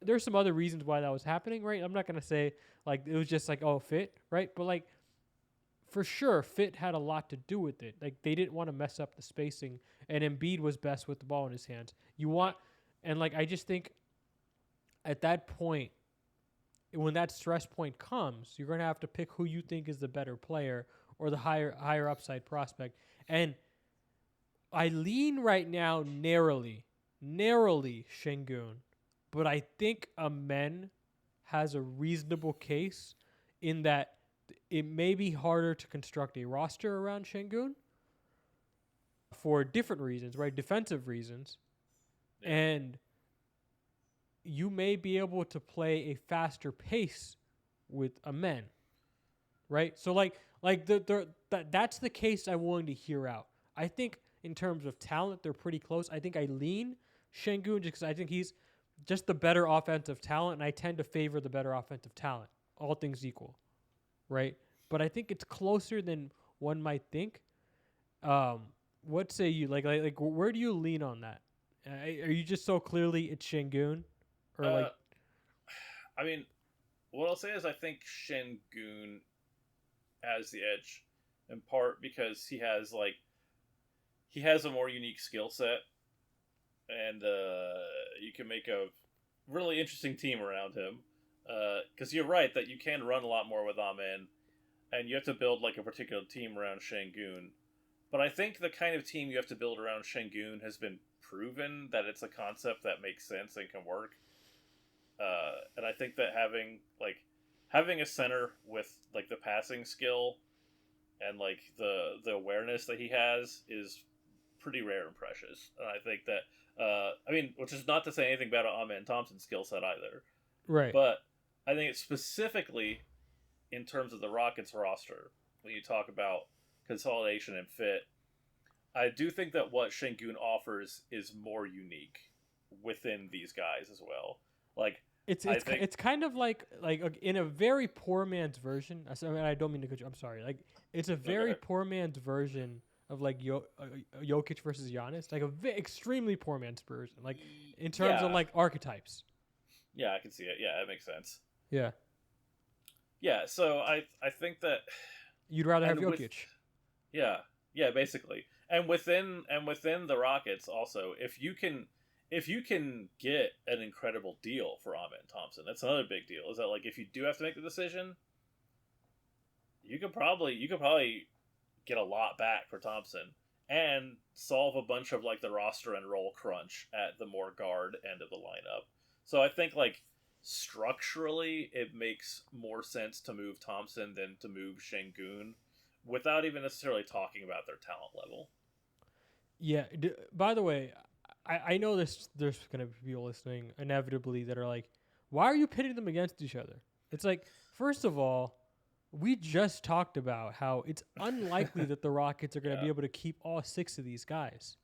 There's some other reasons why that was happening, right? I'm not going to say like it was just like, oh, fit, right? But like for sure, fit had a lot to do with it. Like they didn't want to mess up the spacing, and Embiid was best with the ball in his hands. And like I just think at that point, when that stress point comes, you're going to have to pick who you think is the better player or the higher upside prospect. And I lean right now narrowly Şengün, but I think Amen has a reasonable case in that it may be harder to construct a roster around Şengün for different reasons, right? Defensive reasons. And you may be able to play a faster pace with Amen, right? So that's the case I'm willing to hear out. I think in terms of talent, they're pretty close. I think I lean Şengün just because I think he's just the better offensive talent, and I tend to favor the better offensive talent, all things equal, right? But I think it's closer than one might think. What say you? Like where do you lean on that? Are you just so clearly it's Şengün? Or I mean, what I'll say is I think Şengün has the edge, in part because he has a more unique skill set, and you can make a really interesting team around him. Because you're right that you can run a lot more with Amen, and you have to build like a particular team around Şengün. But I think the kind of team you have to build around Şengün has been proven that it's a concept that makes sense and can work. And I think that having a center with like the passing skill and like the awareness that he has is pretty rare and precious. And I think that which is not to say anything about Amen Thompson's skill set either. Right. But I think it's specifically in terms of the Rockets roster, when you talk about consolidation and fit, I do think that what Şengün offers is more unique within these guys as well. Like it's kind of like in a very poor man's version. I mean, I don't mean to cut you. I'm sorry. Like it's a very poor man's version of like Jokic versus Giannis. Like extremely poor man's version. Like in terms of like archetypes. Yeah, I can see it. Yeah, that makes sense. Yeah. Yeah. So I think that you'd rather have Jokic. Yeah, basically. And within the Rockets also, if you can get an incredible deal for Amen Thompson, that's another big deal. Is that like if you do have to make the decision, you could probably get a lot back for Thompson and solve a bunch of like the roster and role crunch at the more guard end of the lineup. So I think like structurally it makes more sense to move Thompson than to move Şengün without even necessarily talking about their talent level. Yeah. By the way, I know there's going to be people listening inevitably that are like, why are you pitting them against each other? It's like, first of all, we just talked about how it's unlikely that the Rockets are going to be able to keep all 6 of these guys.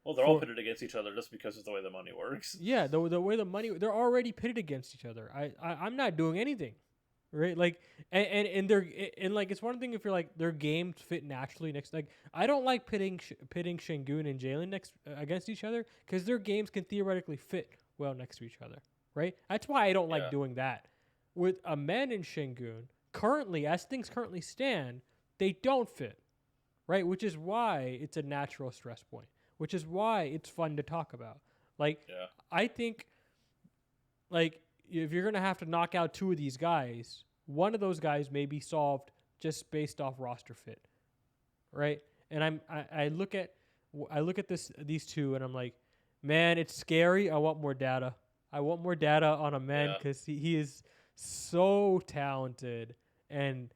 Well, they're all pitted against each other just because of the way the money works. Yeah, the way the money, they're already pitted against each other. I'm not doing anything. right? Like, and they're and like it's one thing if you're like their games fit naturally next. Like, I don't like pitting Şengün and Jaylen next against each other because their games can theoretically fit well next to each other, right? That's why I don't like Yeah. doing that with a man and Şengün. Currently, as things currently stand, they don't fit, right? Which is why it's a natural stress point. Which is why it's fun to talk about. Like, Yeah. I think like if you're gonna have to knock out two of these guys, one of those guys may be solved just based off roster fit, right? And I look at these two and I'm like, man, it's scary. I want more data. I want more data on a man Yeah. because he is so talented and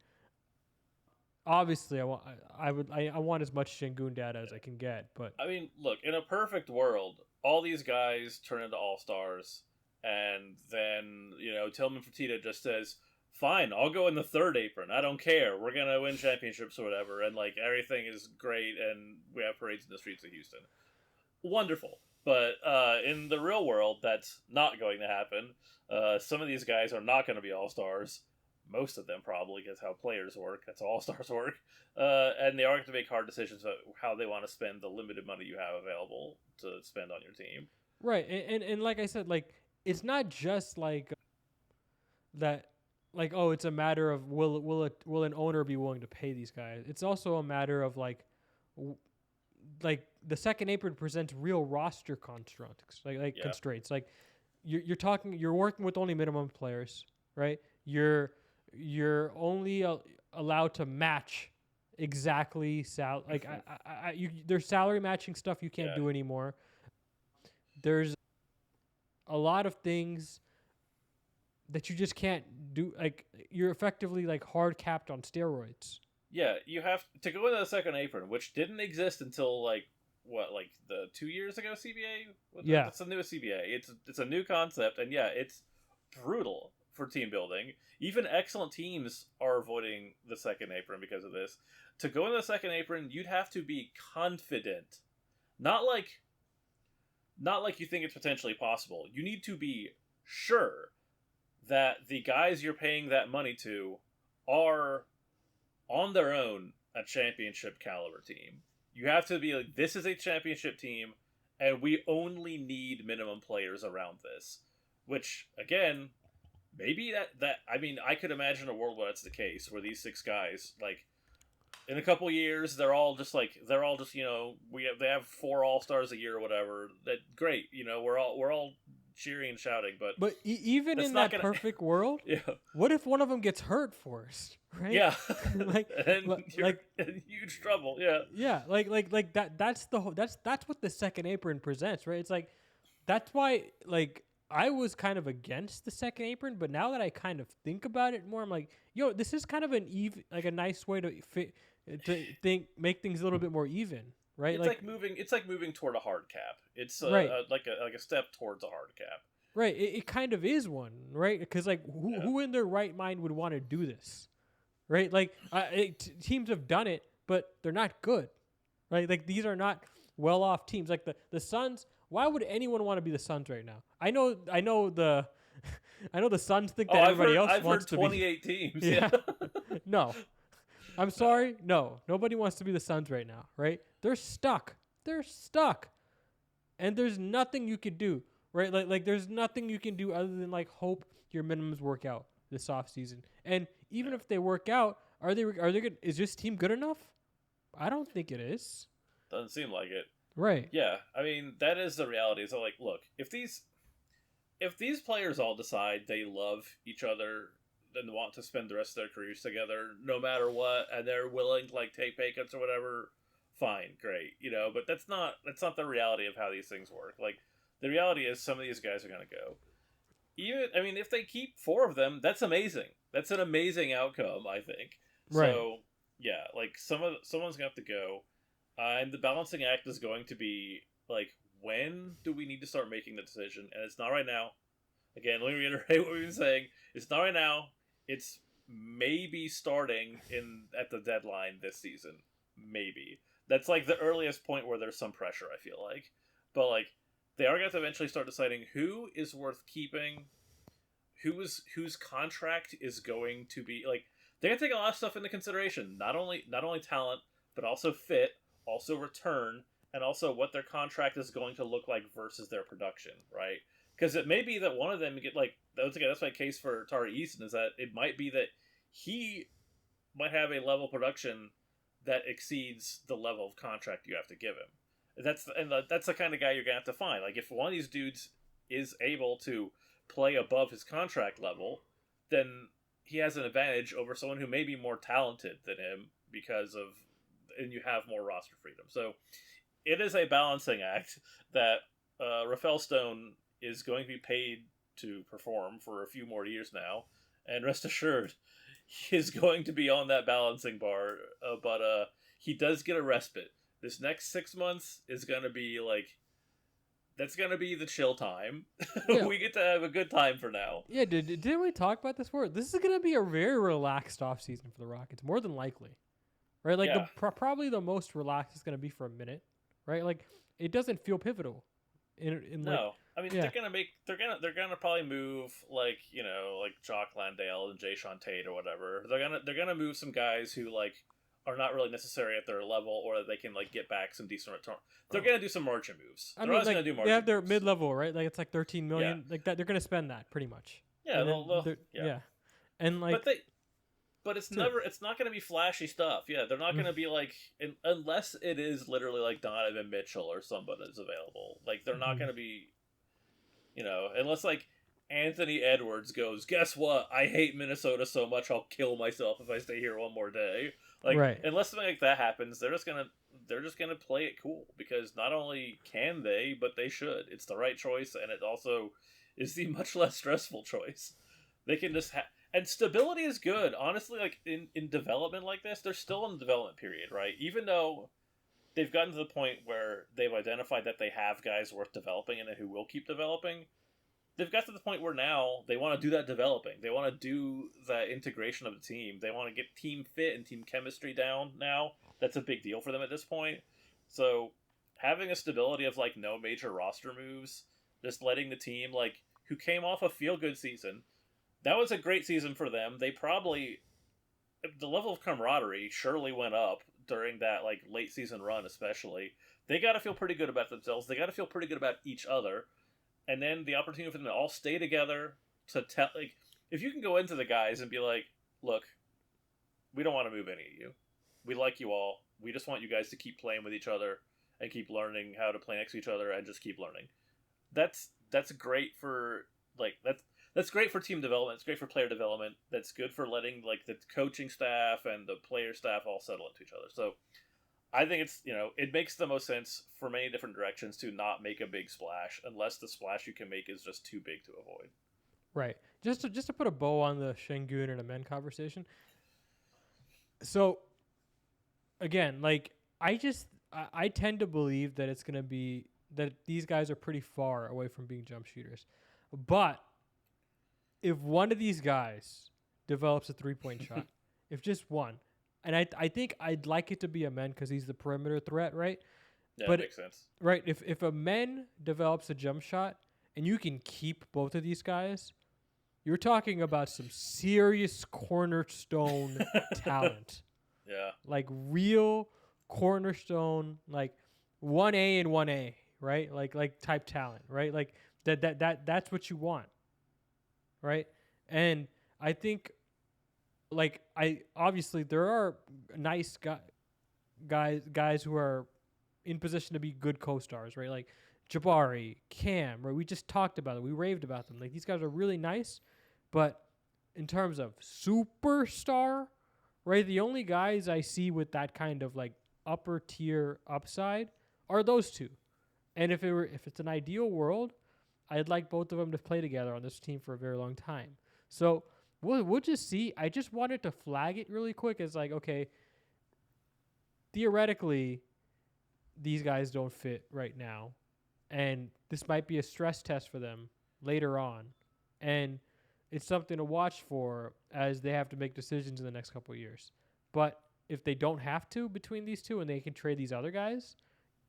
obviously I want as much Şengün data as I can get, but I mean, look, in a perfect world, all these guys turn into all-stars, and then, Tillman Fertitta just says, fine, I'll go in the third apron. I don't care. We're going to win championships or whatever, and, like, everything is great, and we have parades in the streets of Houston. Wonderful. But in the real world, that's not going to happen. Some of these guys are not going to be all-stars. Most of them probably, because how players work. That's how all-stars work. And they are going to make hard decisions about how they want to spend the limited money you have available to spend on your team. right. And like I said, like it's not just like that. Like, oh, it's a matter of will an owner be willing to pay these guys? It's also a matter of like the second apron presents real roster constructs, like Yeah. constraints. Like you're working with only minimum players, right? You're only allowed to match exactly there's salary matching stuff you can't Yeah. do anymore. There's a lot of things that you just can't do. Like you're effectively like hard capped on steroids. Yeah, you have to go into the second apron, which didn't exist until the 2 years ago CBA. Yeah. That's the newest CBA. It's a new concept, and yeah, it's brutal for team building. Even excellent teams are avoiding the second apron because of this. To go into the second apron, you'd have to be confident, not like you think it's potentially possible. You need to be sure that the guys you're paying that money to are on their own a championship caliber team. You have to be like, this is a championship team, and we only need minimum players around this. Which, again, maybe I could imagine a world where that's the case, where these six guys, like, in a couple years, they have 4 all-stars a year or whatever. That great, we're all cheering and shouting, but Even in that perfect world, yeah, what if one of them gets hurt first, right? yeah, like and you're like in huge trouble. Yeah, yeah, like that. That's what the second apron presents, right? It's like that's why like I was kind of against the second apron, but now that I kind of think about it more, I'm like, yo, this is kind of a nice way to make things a little bit more even, right? it's like moving. It's like moving toward a hard cap. It's Right. like a step towards a hard cap. Right, it kind of is one, right? Because like, who in their right mind would want to do this, right? Like, teams have done it, but they're not good, right? Like these are not well-off teams. Like the Suns. Why would anyone want to be the Suns right now? I know the I know the Suns think that everybody else wants to be. I've heard 28 teams. Yeah. Yeah. No, I'm sorry. No, nobody wants to be the Suns right now, right? They're stuck. And there's nothing you could do, right? Like there's nothing you can do other than like hope your minimums work out this offseason. And even if they work out, are they good? Is this team good enough? I don't think it is. Doesn't seem like it. Right. Yeah, I mean that is the reality. So like, look, if these players all decide they love each other and want to spend the rest of their careers together, no matter what, and they're willing to like take pay cuts or whatever, fine, great, but that's not the reality of how these things work. Like the reality is some of these guys are gonna go. If they keep 4 of them, that's amazing. That's an amazing outcome, I think. Right. So yeah, like someone's gonna have to go. And the balancing act is going to be, like, when do we need to start making the decision? And it's not right now. Again, let me reiterate what we've been saying. It's not right now. It's maybe starting at the deadline this season. Maybe. That's, like, the earliest point where there's some pressure, I feel like. But, like, they are going to eventually start deciding who is worth keeping, whose contract is going to be like they gotta take a lot of stuff into consideration. Not only talent, but also fit, also return, and also what their contract is going to look like versus their production, right? Because it may be that one of them get like that's my case for Tari Easton is that it might be that he might have a level of production that exceeds the level of contract you have to give him. That's the kind of guy you're gonna have to find. Like if one of these dudes is able to play above his contract level, then he has an advantage over someone who may be more talented than him and you have more roster freedom. So it is a balancing act that Rafael Stone is going to be paid to perform for a few more years now, and rest assured, he is going to be on that balancing bar. But he does get a respite. This next 6 months is going to be like. That's going to be the chill time. Yeah. We get to have a good time for now. Yeah, didn't we talk about this before? This is going to be a very relaxed offseason for the Rockets, more than likely. Right? Like, probably the most relaxed is going to be for a minute. Right? Like, it doesn't feel pivotal. No. I mean, they're gonna probably move, like, you know, like Jock Landale and Jay Sean Tate or whatever. They're gonna move some guys who, like, are not really necessary at their level, or that they can like get back some decent return. They're gonna do some margin moves. They're always gonna do margin. They have their moves. mid-level, right? Like it's like 13 million, like that. They're gonna spend that pretty much. Yeah, and like, but it's never. It's not gonna be flashy stuff. Yeah, they're not gonna be like unless it is literally like Donovan Mitchell or somebody that's available. Like they're not gonna be, you know, unless like Anthony Edwards goes, guess what? I hate Minnesota so much I'll kill myself if I stay here one more day. Like, unless something like that happens, they're just gonna play it cool because not only can they, but they should. It's the right choice, and it also is the much less stressful choice. They can just and stability is good. Honestly, like in development like this, they're still in the development period, right? Even though they've gotten to the point where they've identified that they have guys worth developing and who will keep developing. They've got to the point where now they want to do that developing. They want to do that integration of the team. They want to get team fit and team chemistry down now. That's a big deal for them at this point. So having a stability of like no major roster moves, just letting the team like who came off a feel-good season, that was a great season for them. They probably the level of camaraderie surely went up during that like late season run, especially. They got to feel pretty good about themselves. They got to feel pretty good about each other. And then the opportunity for them to all stay together to tell, like, if you can go into the guys and be like, look, we don't want to move any of you. We like you all. We just want you guys to keep playing with each other and keep learning how to play next to each other and just keep learning. That's great for, like, that's great for team development. It's great for player development. That's good for letting, like, the coaching staff and the player staff all settle into each other. So I think it's, you know, it makes the most sense for many different directions to not make a big splash unless the splash you can make is just too big to avoid. Right. Just to put a bow on the Şengün and Amen conversation. So, again, like, I tend to believe that it's going to be that these guys are pretty far away from being jump shooters. But if one of these guys develops a three-point shot, if just one, and I think I'd like it to be Amen because he's the perimeter threat, right? Yeah, but that makes sense. Right. If Amen develops a jump shot and you can keep both of these guys, you're talking about some serious cornerstone talent. Yeah. Like real cornerstone, like 1A and 1A, right? Like type talent, right? Like that's what you want. Right? And I think like obviously there are nice guys who are in position to be good co-stars, right? Like Jabari, Cam, right? We just talked about it. We raved about them. Like these guys are really nice, but in terms of superstar, right? The only guys I see with that kind of like upper tier upside are those two. And if it's an ideal world, I'd like both of them to play together on this team for a very long time. So we'll just see. I just wanted to flag it really quick as like, okay, theoretically, these guys don't fit right now. And this might be a stress test for them later on. And it's something to watch for as they have to make decisions in the next couple of years. But if they don't have to between these two and they can trade these other guys,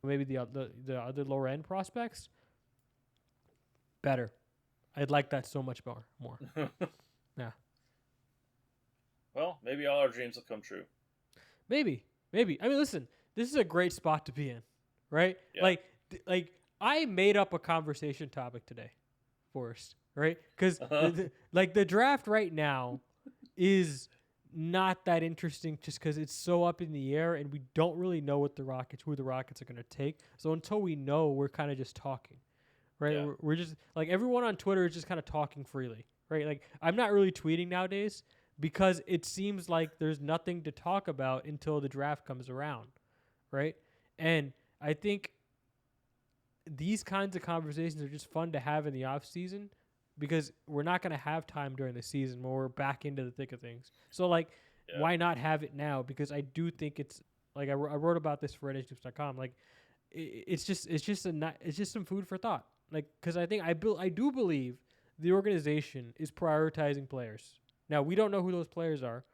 maybe the other lower end prospects, better. I'd like that so much more. Yeah. Well, maybe all our dreams will come true. Maybe. I mean, listen, this is a great spot to be in, right? Yeah. Like I made up a conversation topic today, Forrest, right? Because like the draft right now is not that interesting just because it's so up in the air and we don't really know who the Rockets are going to take. So until we know, we're kind of just talking, right? Yeah. We're just like everyone on Twitter is just kind of talking freely, right? Like I'm not really tweeting nowadays because it seems like there's nothing to talk about until the draft comes around, right? And I think these kinds of conversations are just fun to have in the off season because we're not going to have time during the season when we're back into the thick of things. So like, why not have it now? Because I do think it's like I wrote about this for NHNews.com. Like, it's just some food for thought. Like, because I think I do believe the organization is prioritizing players. Now we don't know who those players are,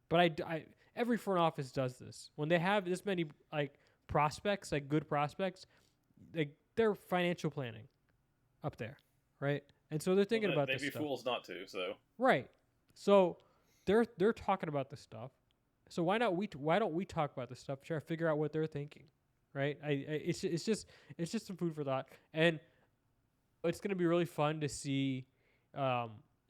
but I every front office does this when they have this many like prospects, like good prospects, like they're financial planning up there, right? And so they're thinking about this stuff. They'd be fools not to. So right, so they're talking about this stuff. So why don't we talk about this stuff? Try to figure out what they're thinking, right? It's just some food for thought, and it's gonna be really fun to see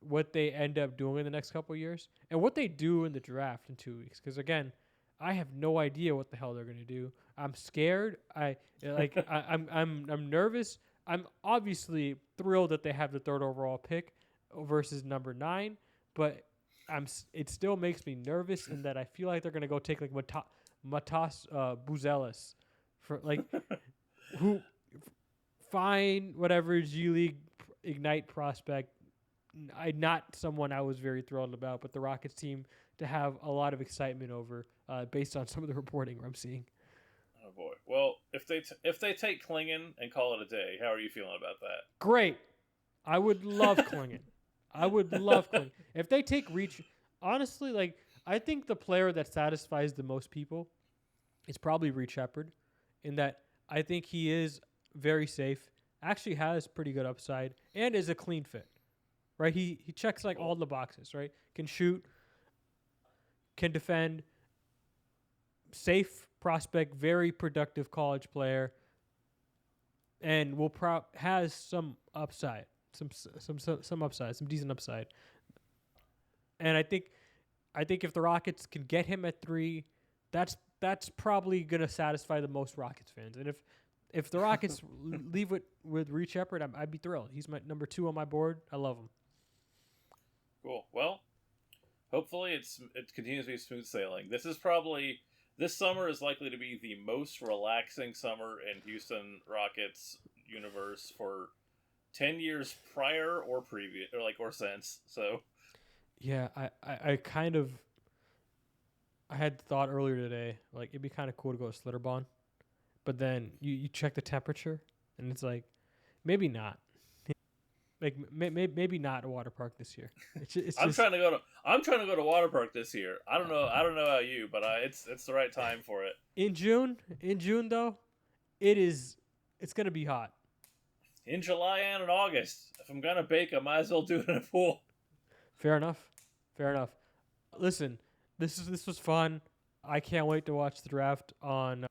what they end up doing in the next couple of years and what they do in the draft in 2 weeks. Because again, I have no idea what the hell they're gonna do. I'm scared. I'm nervous. I'm obviously thrilled that they have the 3rd overall pick versus number 9, but it still makes me nervous in that I feel like they're gonna go take like Matas Buzelis for like who fine whatever G League Ignite prospect. Not someone I was very thrilled about, but the Rockets seem to have a lot of excitement over based on some of the reporting I'm seeing. Oh boy! Well, if they take Klingon and call it a day, how are you feeling about that? Great. I would love Klingon. I would love Klingon. If they take Reach, honestly, like I think the player that satisfies the most people is probably Reach Shepard, in that I think he is very safe, actually has pretty good upside, and is a clean fit. Right, he checks like all the boxes. Right, can shoot, can defend, safe prospect, very productive college player, and has some upside, some upside, some decent upside. And I think if the Rockets can get him at 3, that's probably gonna satisfy the most Rockets fans. And if the Rockets leave with Reach Shepard, I'd be thrilled. He's my number 2 on my board. I love him. Cool. Well, hopefully it continues to be smooth sailing. This summer is likely to be the most relaxing summer in Houston Rockets universe for 10 years prior or previous or since. So yeah, I kind of I had thought earlier today like it'd be kind of cool to go to Slitterbahn, but then you check the temperature and it's like maybe not. Like maybe not a water park this year. I'm trying to go to water park this year. I don't know how you, but it's the right time for it. In June though, it's gonna be hot. In July and in August, if I'm gonna bake, I might as well do it in a pool. Fair enough. Listen, this was fun. I can't wait to watch the draft on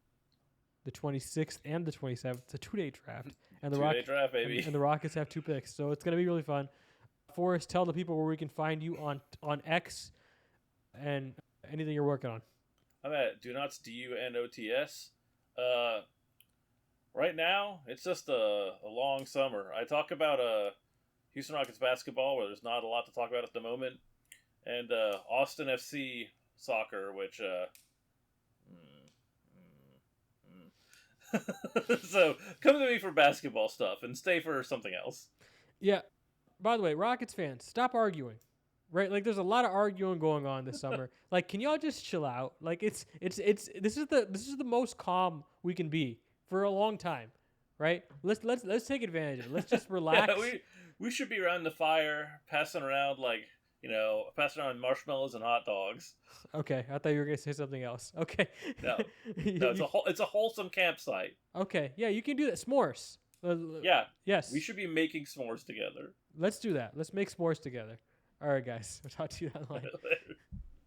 the 26th and the 27th. It's a 2-day draft. And the Two-day draft, baby. And the Rockets have 2 picks. So it's going to be really fun. Forrest, tell the people where we can find you on X and anything you're working on. I'm at Dunots, DUNOTS. Right now, it's just a long summer. I talk about Houston Rockets basketball, where there's not a lot to talk about at the moment, and Austin FC soccer, which... So come to me for basketball stuff and stay for something else. Yeah. By the way, Rockets fans, stop arguing. Right? Like there's a lot of arguing going on this summer. Like, can y'all just chill out? Like this is the most calm we can be for a long time. Right? Let's take advantage of it. Let's just relax. Yeah, we should be around the fire, passing around passing around marshmallows and hot dogs. Okay, I thought you were gonna say something else. Okay. No, it's a wholesome campsite. Okay, yeah, you can do that. S'mores. Yeah. Yes. We should be making s'mores together. Let's do that. Let's make s'mores together. All right, guys. I'll talk to you online.